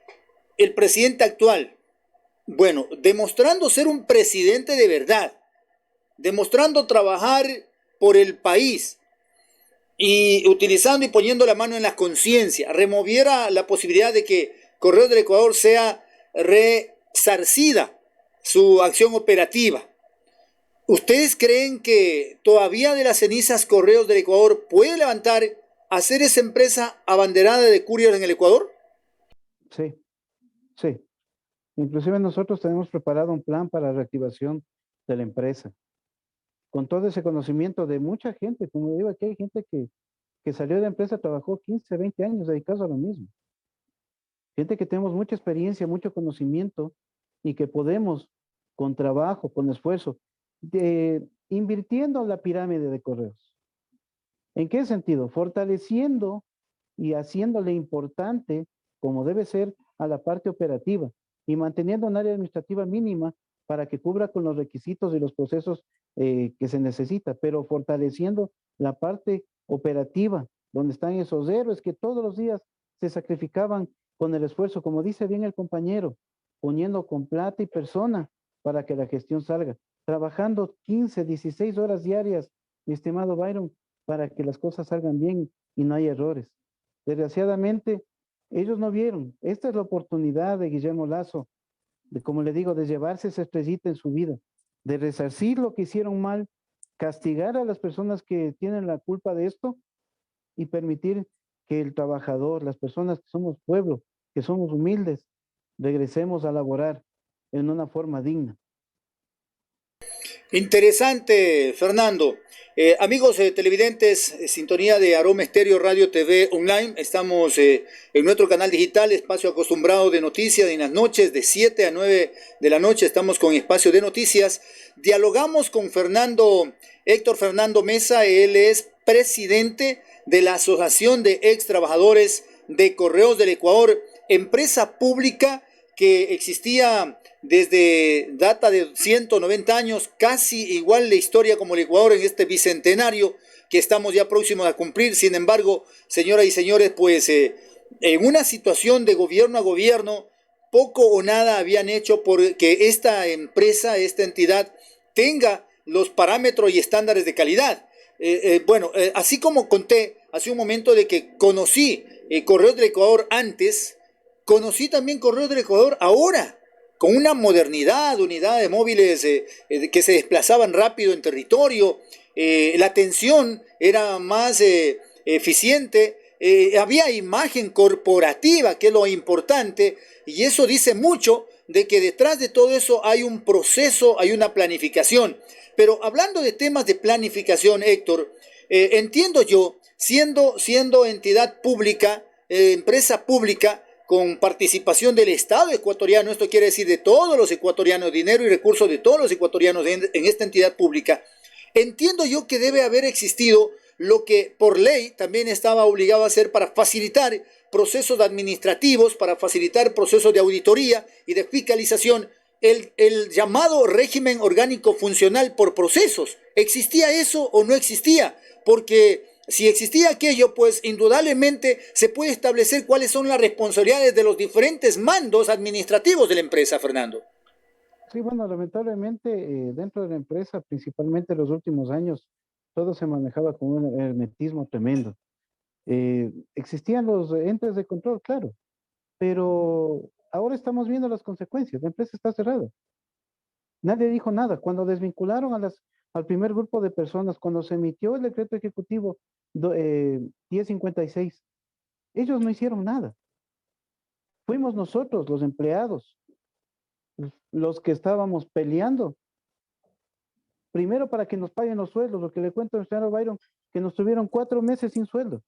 el presidente actual, bueno, demostrando ser un presidente de verdad, demostrando trabajar por el país y utilizando y poniendo la mano en la conciencia, removiera la posibilidad de que Correos del Ecuador sea resarcida su acción operativa. ¿Ustedes creen que todavía de las cenizas Correos del Ecuador puede levantar, hacer esa empresa abanderada de courier en el Ecuador? Sí, sí. Inclusive nosotros tenemos preparado un plan para la reactivación de la empresa, con todo ese conocimiento de mucha gente. Como digo, aquí hay gente que salió de la empresa, trabajó 15, 20 años dedicados a lo mismo. Gente que tenemos mucha experiencia, mucho conocimiento y que podemos, con trabajo, con esfuerzo, invirtiendo en la pirámide de correos. ¿En qué sentido? Fortaleciendo y haciéndole importante, como debe ser, a la parte operativa y manteniendo un área administrativa mínima para que cubra con los requisitos y los procesos que se necesita, pero fortaleciendo la parte operativa, donde están esos héroes que todos los días se sacrificaban con el esfuerzo, como dice bien el compañero, poniendo con plata y persona para que la gestión salga, trabajando 15, 16 horas diarias, mi estimado Byron, para que las cosas salgan bien y no haya errores. Desgraciadamente, ellos no vieron. Esta es la oportunidad de Guillermo Lazo, de, como le digo, de llevarse esa estrellita en su vida, de resarcir lo que hicieron mal, castigar a las personas que tienen la culpa de esto y permitir que el trabajador, las personas que somos pueblo, que somos humildes, regresemos a laborar en una forma digna. Interesante, Fernando. Amigos televidentes, sintonía de Aroma Estéreo Radio TV Online. Estamos en nuestro canal digital, espacio acostumbrado de noticias en las noches de 7 a 9 de la noche. Estamos con espacio de noticias. Dialogamos con Héctor Fernando Mesa. Él es presidente de la Asociación de Ex Trabajadores de Correos del Ecuador, empresa pública que existía desde data de 190 años, casi igual la historia como el Ecuador en este bicentenario que estamos ya próximos a cumplir. Sin embargo, señoras y señores, pues en una situación de gobierno a gobierno, poco o nada habían hecho porque esta empresa, esta entidad, tenga los parámetros y estándares de calidad. Así como conté hace un momento de que conocí Correos del Ecuador antes, conocí también Correos del Ecuador ahora, con una modernidad, unidades móviles que se desplazaban rápido en territorio, la atención era más eficiente, había imagen corporativa, que es lo importante, y eso dice mucho de que detrás de todo eso hay un proceso, hay una planificación. Pero hablando de temas de planificación, Héctor, entiendo yo, siendo entidad pública, empresa pública, con participación del Estado ecuatoriano, esto quiere decir de todos los ecuatorianos, dinero y recursos de todos los ecuatorianos en esta entidad pública, entiendo yo que debe haber existido lo que por ley también estaba obligado a hacer para facilitar procesos administrativos, para facilitar procesos de auditoría y de fiscalización, el llamado régimen orgánico funcional por procesos. ¿Existía eso o no existía? Porque si existía aquello, pues indudablemente se puede establecer cuáles son las responsabilidades de los diferentes mandos administrativos de la empresa, Fernando. Sí, bueno, lamentablemente dentro de la empresa, principalmente en los últimos años, todo se manejaba con un hermetismo tremendo. Existían los entes de control, claro, pero ahora estamos viendo las consecuencias. La empresa está cerrada. Nadie dijo nada. Cuando desvincularon al primer grupo de personas, cuando se emitió el decreto ejecutivo 1056, ellos no hicieron nada. Fuimos nosotros, los empleados, los que estábamos peleando. Primero para que nos paguen los sueldos, lo que le cuento al señor Byron, que nos tuvieron 4 meses sin sueldo,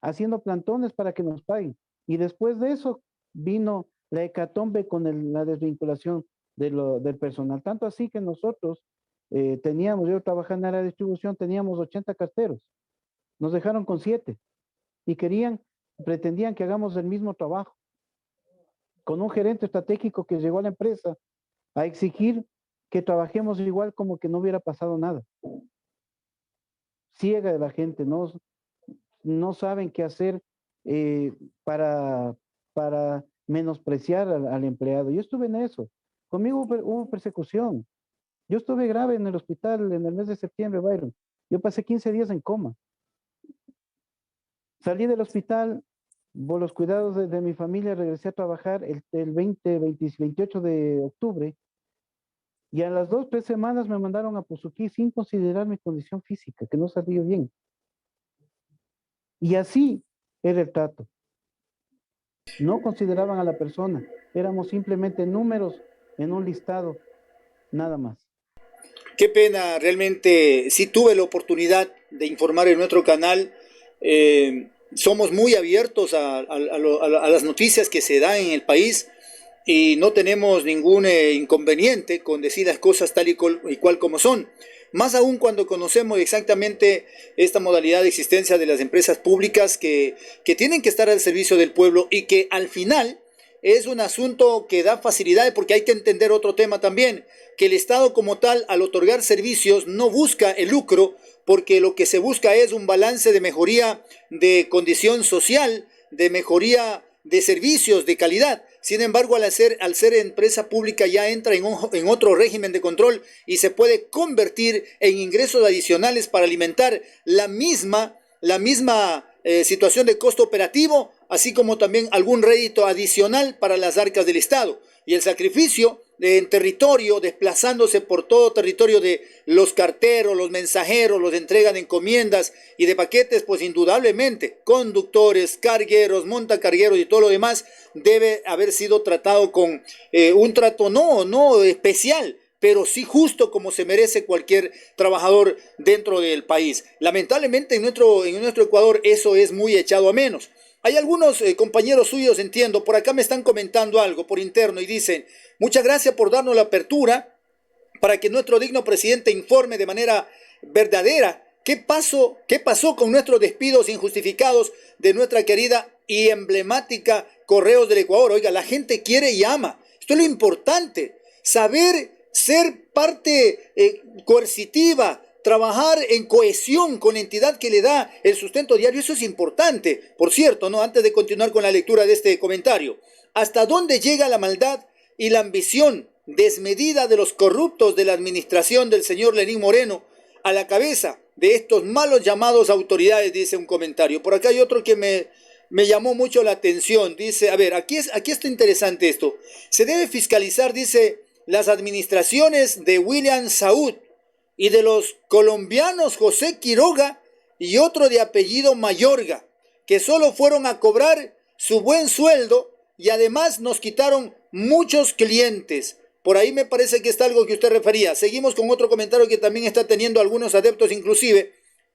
haciendo plantones para que nos paguen. Y después de eso vino la hecatombe con la desvinculación del personal. Tanto así que nosotros yo trabajando en la distribución, teníamos 80 carteros. Nos dejaron con 7 y pretendían que hagamos el mismo trabajo. Con un gerente estratégico que llegó a la empresa a exigir que trabajemos igual como que no hubiera pasado nada. Ciega de la gente, no saben qué hacer para menospreciar al empleado. Yo estuve en eso. Conmigo hubo persecución. Yo estuve grave en el hospital en el mes de septiembre, Byron. Yo pasé 15 días en coma. Salí del hospital por los cuidados de mi familia, regresé a trabajar el 28 de octubre y a las 2, 3 semanas me mandaron a Puzuquí sin considerar mi condición física, que no salía bien. Y así era el trato. No consideraban a la persona, éramos simplemente números en un listado, nada más. Qué pena, realmente sí tuve la oportunidad de informar en nuestro canal. Somos muy abiertos a las noticias que se dan en el país y no tenemos ningún inconveniente con decir las cosas tal y cual como son. Más aún cuando conocemos exactamente esta modalidad de existencia de las empresas públicas que tienen que estar al servicio del pueblo y que al final es un asunto que da facilidades, porque hay que entender otro tema también, que el Estado como tal, al otorgar servicios, no busca el lucro, porque lo que se busca es un balance de mejoría de condición social, de mejoría de servicios de calidad. Sin embargo, al ser empresa pública ya entra en otro régimen de control y se puede convertir en ingresos adicionales para alimentar la misma situación de costo operativo, así como también algún rédito adicional para las arcas del Estado. Y el sacrificio en territorio, desplazándose por todo territorio de los carteros, los mensajeros, los entregan encomiendas y de paquetes, pues indudablemente conductores, cargueros, montacargueros y todo lo demás debe haber sido tratado con un trato no especial, pero sí justo como se merece cualquier trabajador dentro del país. Lamentablemente en nuestro Ecuador eso es muy echado a menos. Hay algunos compañeros suyos, entiendo, por acá me están comentando algo por interno y dicen: muchas gracias por darnos la apertura para que nuestro digno presidente informe de manera verdadera qué pasó con nuestros despidos injustificados de nuestra querida y emblemática Correos del Ecuador. Oiga, la gente quiere y ama. Esto es lo importante, saber ser parte coercitiva, trabajar en cohesión con la entidad que le da el sustento diario. Eso es importante. Por cierto, ¿no? Antes de continuar con la lectura de este comentario, ¿hasta dónde llega la maldad y la ambición desmedida de los corruptos de la administración del señor Lenín Moreno a la cabeza de estos malos llamados autoridades? Dice un comentario. Por acá hay otro que me llamó mucho la atención. Dice, a ver, aquí está interesante esto. Se debe fiscalizar, dice, las administraciones de William Saúd y de los colombianos José Quiroga y otro de apellido Mayorga, que solo fueron a cobrar su buen sueldo y además nos quitaron muchos clientes. Por ahí me parece que está algo que usted refería. Seguimos con otro comentario que también está teniendo algunos adeptos inclusive.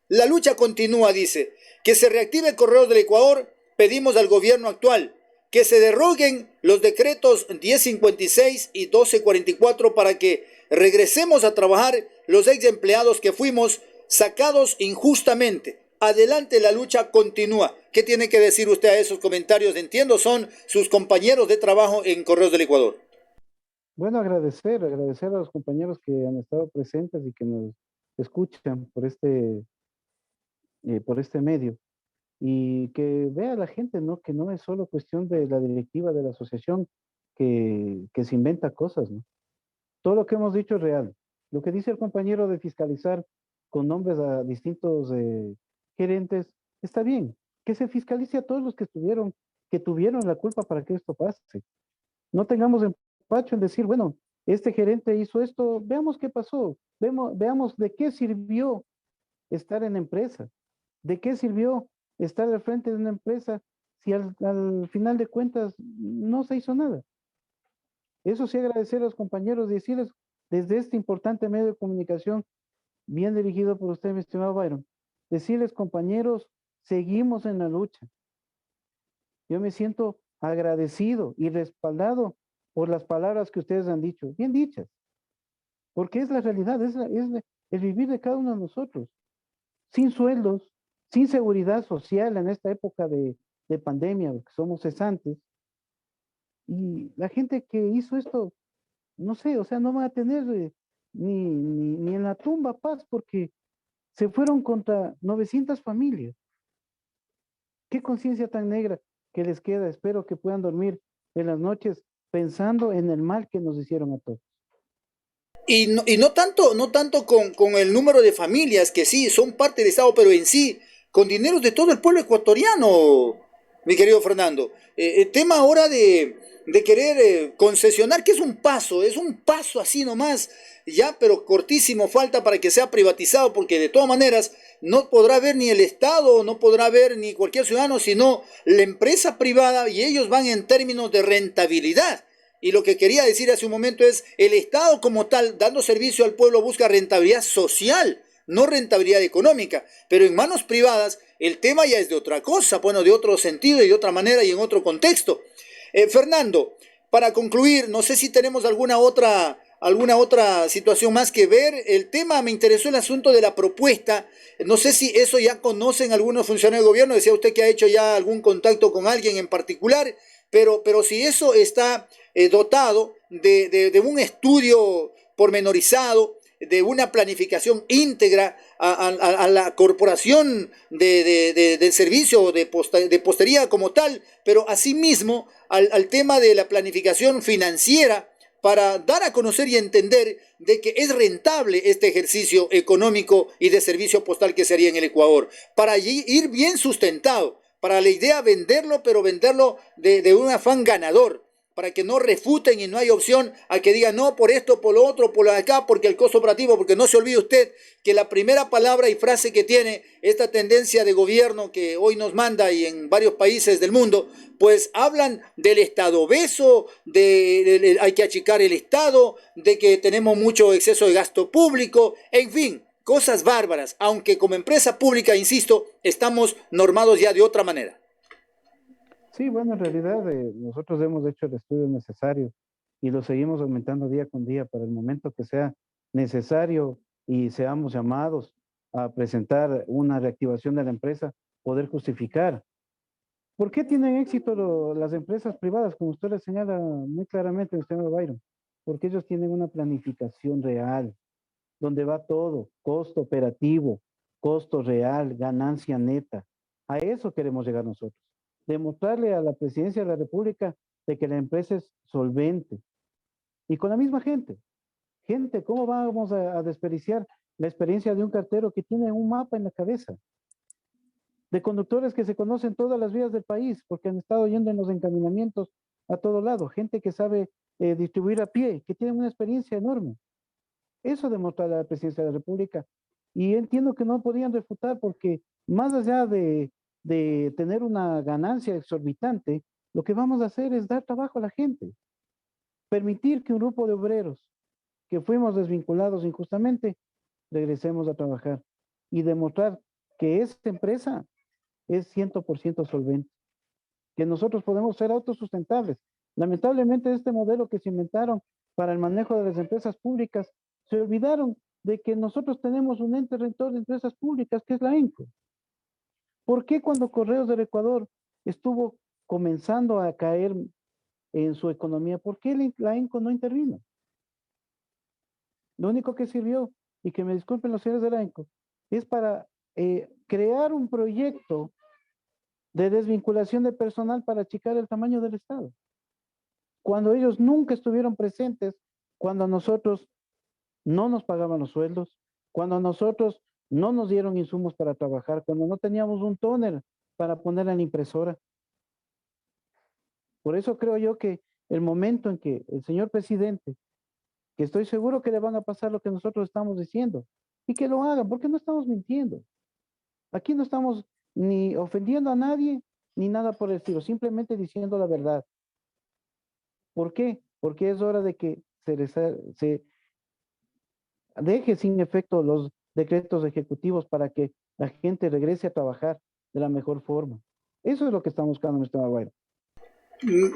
La lucha continúa, dice. Que se reactive Correos del Ecuador, pedimos al gobierno actual. Que se deroguen los decretos 1056 y 1244 para que regresemos a trabajar los ex empleados que fuimos sacados injustamente. Adelante, la lucha continúa. ¿Qué tiene que decir usted a esos comentarios? Entiendo, son sus compañeros de trabajo en Correos del Ecuador. Bueno, agradecer a los compañeros que han estado presentes y que nos escuchan por este medio. Y que vea la gente, ¿no? Que no es solo cuestión de la directiva de la asociación que se inventa cosas, ¿no? Todo lo que hemos dicho es real. Lo que dice el compañero de fiscalizar con nombres a distintos gerentes, está bien. Que se fiscalice a todos los que tuvieron la culpa para que esto pase. No tengamos empacho en decir, bueno, este gerente hizo esto, veamos qué pasó, veamos de qué sirvió estar en la empresa, de qué sirvió estar al frente de una empresa si al final de cuentas no se hizo nada. Eso sí, agradecer a los compañeros y decirles desde este importante medio de comunicación, bien dirigido por usted, mi estimado Byron, decirles, compañeros, seguimos en la lucha. Yo me siento agradecido y respaldado por las palabras que ustedes han dicho, bien dichas, porque es la realidad, el vivir de cada uno de nosotros, sin sueldos, sin seguridad social en esta época de pandemia, porque somos cesantes, y la gente que hizo esto, no sé, o sea, no va a tener ni en la tumba paz, porque se fueron contra 900 familias. Qué conciencia tan negra que les queda. Espero que puedan dormir en las noches pensando en el mal que nos hicieron a todos. No tanto con el número de familias que sí son parte del Estado, pero en sí, con dineros de todo el pueblo ecuatoriano, mi querido Fernando. El tema ahora de querer concesionar, que es un paso así nomás, ya, pero cortísimo, falta para que sea privatizado, porque de todas maneras no podrá ver ni el Estado, no podrá ver ni cualquier ciudadano, sino la empresa privada y ellos van en términos de rentabilidad. Y lo que quería decir hace un momento es, el Estado como tal, dando servicio al pueblo, busca rentabilidad social, no rentabilidad económica. Pero en manos privadas, el tema ya es de otra cosa, bueno, de otro sentido y de otra manera y en otro contexto. Fernando, para concluir, no sé si tenemos alguna otra situación más que ver. El tema, me interesó el asunto de la propuesta. No sé si eso ya conocen algunos funcionarios del gobierno. Decía usted que ha hecho ya algún contacto con alguien en particular, pero si eso está dotado de un estudio pormenorizado, de una planificación íntegra a la corporación del servicio de postería como tal, pero asimismo al tema de la planificación financiera para dar a conocer y entender de que es rentable este ejercicio económico y de servicio postal que se haría en el Ecuador, para ir bien sustentado, para la idea venderlo, pero venderlo de un afán ganador, para que no refuten y no hay opción a que digan no por esto, por lo otro, por lo de acá, porque el costo operativo, porque no se olvide usted que la primera palabra y frase que tiene esta tendencia de gobierno que hoy nos manda y en varios países del mundo, pues hablan del Estado obeso, hay que achicar el Estado, de que tenemos mucho exceso de gasto público, en fin, cosas bárbaras, aunque como empresa pública, insisto, estamos normados ya de otra manera. Sí, bueno, en realidad nosotros hemos hecho el estudio necesario y lo seguimos aumentando día con día para el momento que sea necesario y seamos llamados a presentar una reactivación de la empresa, poder justificar. ¿Por qué tienen éxito las empresas privadas? Como usted le señala muy claramente, el señor Byron, porque ellos tienen una planificación real, donde va todo, costo operativo, costo real, ganancia neta. A eso queremos llegar nosotros. Demostrarle a la presidencia de la República de que la empresa es solvente. Y con la misma gente. Gente, ¿cómo vamos a desperdiciar la experiencia de un cartero que tiene un mapa en la cabeza? De conductores que se conocen todas las vías del país porque han estado yendo en los encaminamientos a todo lado. Gente que sabe distribuir a pie, que tienen una experiencia enorme. Eso demuestra la presidencia de la República Y entiendo que no podían refutar porque más allá de tener una ganancia exorbitante, lo que vamos a hacer es dar trabajo a la gente, permitir que un grupo de obreros que fuimos desvinculados injustamente, regresemos a trabajar y demostrar que esta empresa es 100% solvente, que nosotros podemos ser autosustentables. Lamentablemente este modelo que se inventaron para el manejo de las empresas públicas, se olvidaron de que nosotros tenemos un ente rector de empresas públicas, que es la ENCO. ¿Por qué cuando Correos del Ecuador estuvo comenzando a caer en su economía, por qué la ENCO no intervino? Lo único que sirvió, y que me disculpen los señores de la ENCO, es para crear un proyecto de desvinculación de personal para achicar el tamaño del Estado. Cuando ellos nunca estuvieron presentes, cuando a nosotros no nos pagaban los sueldos, cuando a nosotros no nos dieron insumos para trabajar, cuando no teníamos un tóner para poner en la impresora. Por eso creo yo que el momento en que el señor presidente, que estoy seguro que le van a pasar lo que nosotros estamos diciendo, y que lo hagan, porque no estamos mintiendo. Aquí no estamos ni ofendiendo a nadie, ni nada por el estilo, simplemente diciendo la verdad. ¿Por qué? Porque es hora de que se deje sin efecto los decretos ejecutivos para que la gente regrese a trabajar de la mejor forma. Eso es lo que estamos buscando, mi estimado Guairo.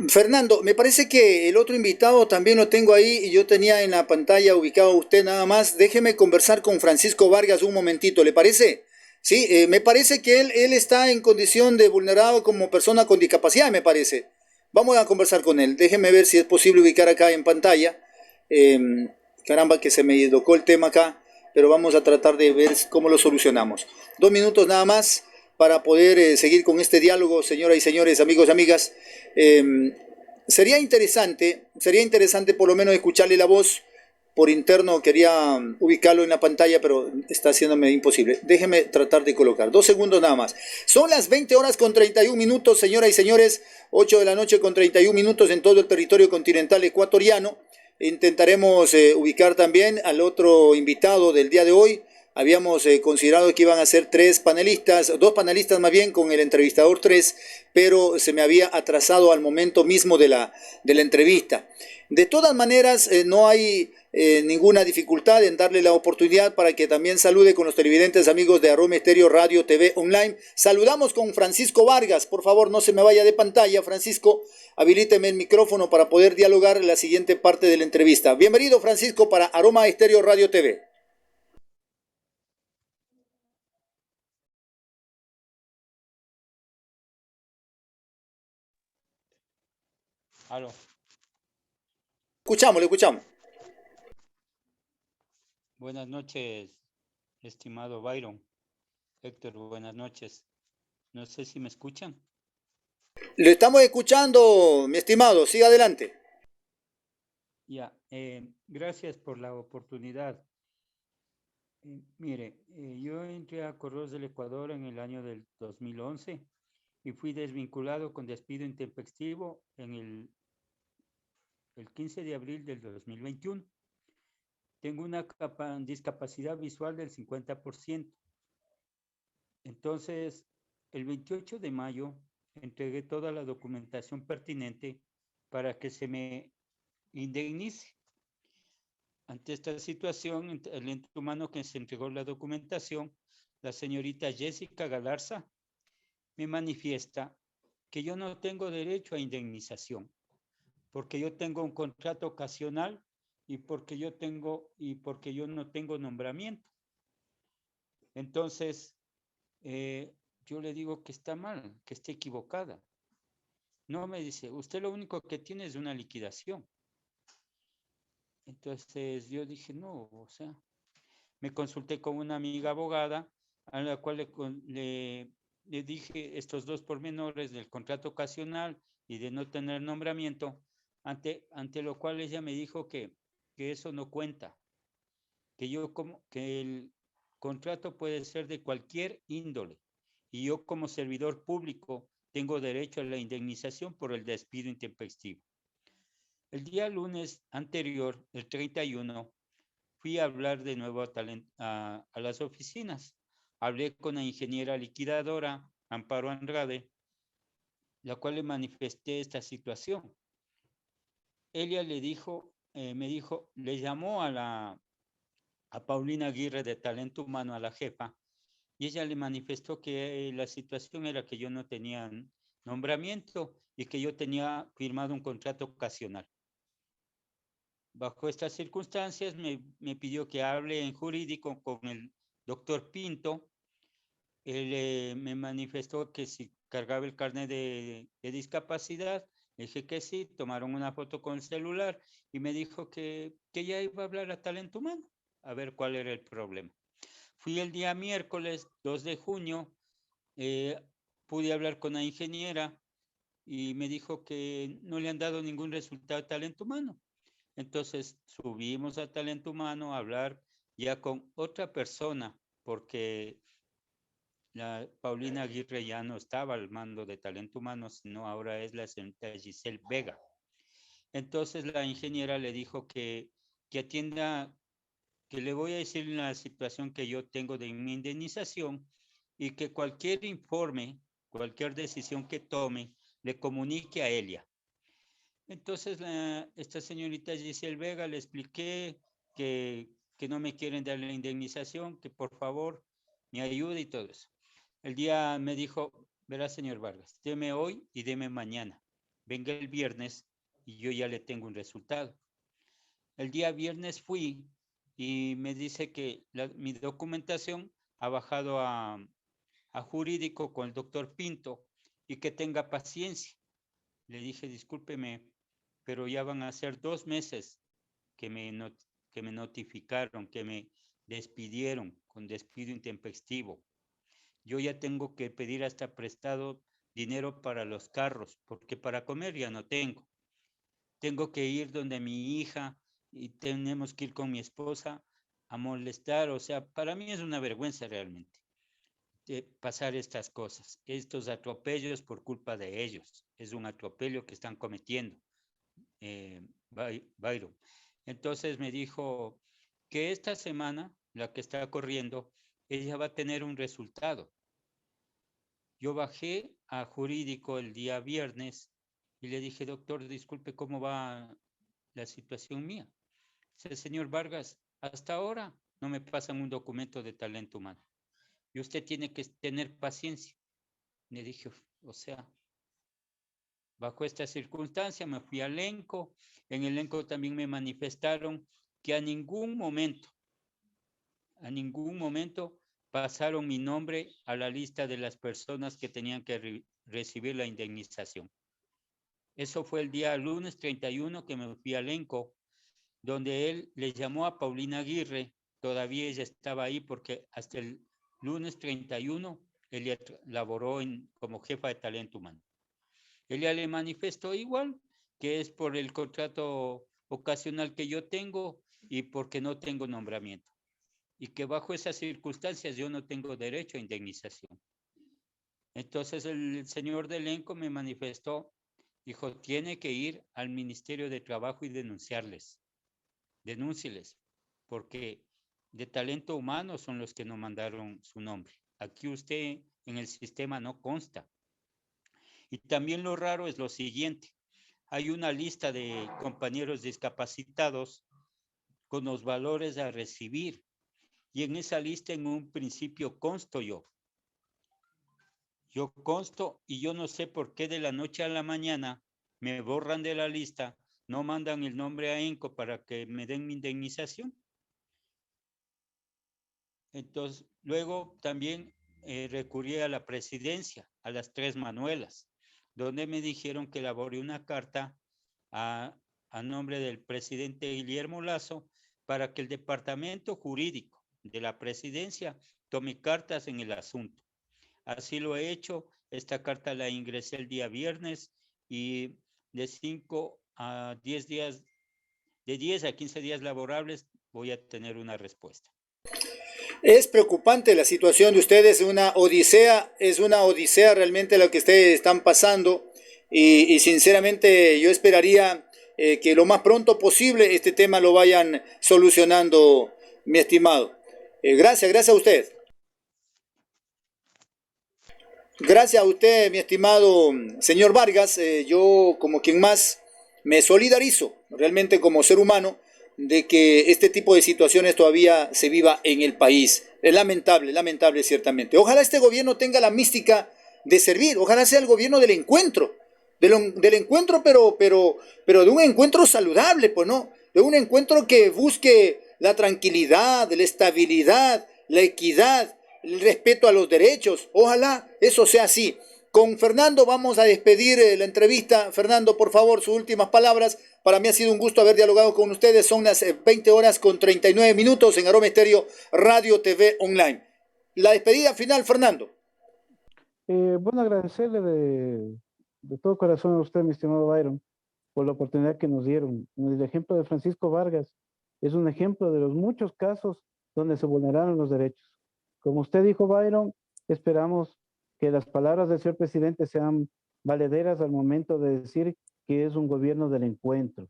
Fernando, me parece que el otro invitado también lo tengo ahí y yo tenía en la pantalla ubicado a usted nada más. Déjeme conversar con Francisco Vargas un momentito, ¿le parece? Sí, me parece que él está en condición de vulnerado como persona con discapacidad, me parece. Vamos a conversar con él. Déjeme ver si es posible ubicar acá en pantalla. Eh, Caramba, que se me tocó el tema acá, pero vamos a tratar de ver cómo lo solucionamos. 2 minutos nada más para poder seguir con este diálogo, señoras y señores, amigos y amigas. Eh, sería interesante por lo menos escucharle la voz por interno. Quería ubicarlo en la pantalla, pero está haciéndome imposible. Déjeme tratar de colocar. 2 segundos nada más. Son las 20 horas con 31 minutos, señoras y señores. 8 de la noche con 31 minutos en todo el territorio continental ecuatoriano. Intentaremos ubicar también al otro invitado del día de hoy. Habíamos considerado que iban a ser 3 panelistas, 2 panelistas más bien, con el entrevistador 3, pero se me había atrasado al momento mismo de la entrevista. De todas maneras, no hay ninguna dificultad en darle la oportunidad para que también salude con los televidentes amigos de Aroma Estéreo Radio TV Online. Saludamos con Francisco Vargas. Por favor, no se me vaya de pantalla, Francisco. Habilíteme el micrófono para poder dialogar en la siguiente parte de la entrevista. Bienvenido, Francisco, para Aroma Estéreo Radio TV. Aló. Escuchamos, le escuchamos. Buenas noches, estimado Byron. Héctor, buenas noches. No sé si me escuchan. Le estamos escuchando, mi estimado. Siga adelante. Ya, gracias por la oportunidad. Mire, yo entré a Correos del Ecuador en el año del 2011 y fui desvinculado con despido intempestivo en el 15 de abril del 2021. Tengo una discapacidad visual del 50%. Entonces, el 28 de mayo entregué toda la documentación pertinente para que se me indemnice. Ante esta situación, el ente humano que se entregó la documentación, la señorita Jessica Galarza, me manifiesta que yo no tengo derecho a indemnización, porque yo tengo un contrato ocasional y porque yo no tengo nombramiento. Entonces, yo le digo que está mal, que está equivocada. No, me dice, usted lo único que tiene es una liquidación. Entonces yo dije, no, o sea, me consulté con una amiga abogada a la cual le dije estos 2 pormenores del contrato ocasional y de no tener nombramiento, ante lo cual ella me dijo que eso no cuenta, que el contrato puede ser de cualquier índole y yo como servidor público tengo derecho a la indemnización por el despido intempestivo. El día lunes anterior, el 31, fui a hablar de nuevo a las oficinas. Hablé con la ingeniera liquidadora Amparo Andrade, la cual le manifesté esta situación. Ella le dijo, le llamó a Paulina Aguirre de Talento Humano, a la jefa, y ella le manifestó que la situación era que yo no tenía nombramiento y que yo tenía firmado un contrato ocasional. Bajo estas circunstancias me pidió que hable en jurídico con el doctor Pinto. Él me manifestó que si cargaba el carnet de discapacidad. Le dije que sí, tomaron una foto con celular y me dijo que ya iba a hablar a Talento Humano, a ver cuál era el problema. Fui el día miércoles 2 de junio, pude hablar con la ingeniera y me dijo que no le han dado ningún resultado a Talento Humano. Entonces subimos a Talento Humano a hablar ya con otra persona, porque la Paulina Aguirre ya no estaba al mando de Talento Humano, sino ahora es la señorita Giselle Vega. Entonces la ingeniera le dijo que atienda, que le voy a decir la situación que yo tengo de mi indemnización y que cualquier informe, cualquier decisión que tome, le comunique a ella. Entonces esta señorita Giselle Vega le expliqué que no me quieren dar la indemnización, que por favor me ayude y todo eso. El día me dijo, verá señor Vargas, deme hoy y deme mañana. Venga el viernes y yo ya le tengo un resultado. El día viernes fui y me dice que mi documentación ha bajado a jurídico con el doctor Pinto y que tenga paciencia. Le dije, discúlpeme, pero ya van a ser 2 meses que me notificaron, que me despidieron con despido intempestivo. Yo ya tengo que pedir hasta prestado dinero para los carros, porque para comer ya no tengo. Tengo que ir donde mi hija y tenemos que ir con mi esposa a molestar. O sea, para mí es una vergüenza realmente pasar estas cosas, estos atropellos por culpa de ellos. Es un atropello que están cometiendo. Byron. Entonces me dijo que esta semana, la que está corriendo, ella va a tener un resultado. Yo bajé a jurídico el día viernes y le dije, doctor, disculpe, ¿cómo va la situación mía? Dice, señor Vargas, hasta ahora no me pasan un documento de Talento Humano y usted tiene que tener paciencia. Le dije, o sea, bajo esta circunstancia me fui al ENCO. En el ENCO también me manifestaron que a ningún momento pasaron mi nombre a la lista de las personas que tenían que recibir la indemnización. Eso fue el día lunes 31 que me fui al ENCO, donde él le llamó a Paulina Aguirre. Todavía ella estaba ahí porque hasta el lunes 31 ella laboró como jefa de Talento Humano. Ella le manifestó igual que es por el contrato ocasional que yo tengo y porque no tengo nombramiento. Y que bajo esas circunstancias yo no tengo derecho a indemnización. Entonces el señor del ENCO me manifestó, dijo, tiene que ir al Ministerio de Trabajo y denúncieles, porque de Talento Humano son los que no mandaron su nombre. Aquí usted en el sistema no consta. Y también lo raro es lo siguiente. Hay una lista de compañeros discapacitados con los valores a recibir. Y en esa lista en un principio consto yo. Yo consto y yo no sé por qué de la noche a la mañana me borran de la lista, no mandan el nombre a ENCO para que me den mi indemnización. Entonces, luego también recurrí a la presidencia, a las 3 Manuelas, donde me dijeron que elaboré una carta a nombre del presidente Guillermo Lazo para que el departamento jurídico de la presidencia tome cartas en el asunto. Así lo he hecho. Esta carta la ingresé el día viernes y de 5 a 10 días, de 10 a 15 días laborables voy a tener una respuesta. Es preocupante la situación de ustedes, es una odisea realmente lo que ustedes están pasando y sinceramente yo esperaría que lo más pronto posible este tema lo vayan solucionando, mi estimado. Gracias a usted. Gracias a usted, mi estimado señor Vargas. Yo, como quien más, me solidarizo realmente como ser humano de que este tipo de situaciones todavía se viva en el país. Es lamentable, lamentable ciertamente. Ojalá este gobierno tenga la mística de servir, ojalá sea el gobierno del encuentro, del encuentro, pero de un encuentro saludable, pues no, de un encuentro que busque la tranquilidad, la estabilidad, la equidad, el respeto a los derechos. Ojalá eso sea así. Con Fernando vamos a despedir la entrevista. Fernando, por favor, sus últimas palabras. Para mí ha sido un gusto haber dialogado con ustedes. Son las 20 horas con 39 minutos en Aroma Estéreo Radio TV Online. La despedida final, Fernando. Bueno, agradecerle de todo corazón a usted, mi estimado Byron, por la oportunidad que nos dieron. El ejemplo de Francisco Vargas es un ejemplo de los muchos casos donde se vulneraron los derechos. Como usted dijo, Byron, esperamos que las palabras del señor presidente sean valederas al momento de decir que es un gobierno del encuentro.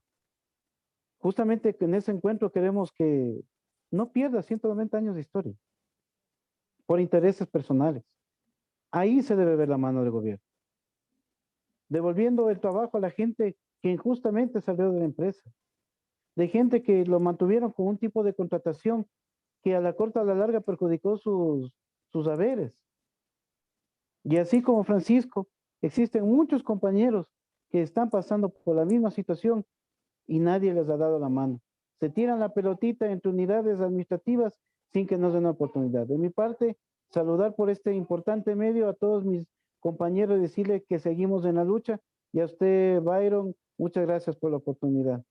Justamente en ese encuentro queremos que no pierda 190 años de historia por intereses personales. Ahí se debe ver la mano del gobierno. Devolviendo el trabajo a la gente que injustamente salió de la empresa, de gente que lo mantuvieron con un tipo de contratación que a la corta o a la larga perjudicó sus haberes. Y así como Francisco, existen muchos compañeros que están pasando por la misma situación y nadie les ha dado la mano. Se tiran la pelotita entre unidades administrativas sin que nos den la oportunidad. De mi parte, saludar por este importante medio a todos mis compañeros y decirles que seguimos en la lucha. Y a usted, Byron, muchas gracias por la oportunidad.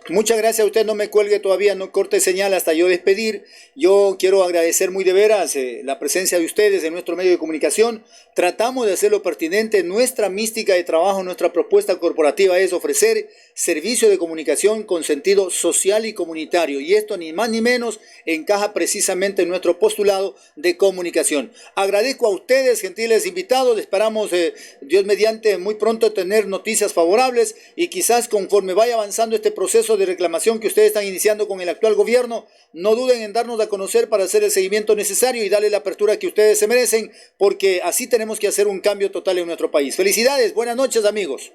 Muchas gracias a usted, no me cuelgue todavía, no corte señal hasta yo despedir. Yo quiero agradecer muy de veras la presencia de ustedes en nuestro medio de comunicación. Tratamos de hacer lo pertinente. Nuestra mística de trabajo, nuestra propuesta corporativa es ofrecer servicio de comunicación con sentido social y comunitario. Y esto ni más ni menos encaja precisamente en nuestro postulado de comunicación. Agradezco a ustedes, gentiles invitados. Esperamos, Dios mediante, muy pronto tener noticias favorables y quizás conforme vaya avanzando este proceso de reclamación que ustedes están iniciando con el actual gobierno, no duden en darnos a conocer para hacer el seguimiento necesario y darle la apertura que ustedes se merecen, porque así tenemos que hacer un cambio total en nuestro país. Felicidades, buenas noches, amigos.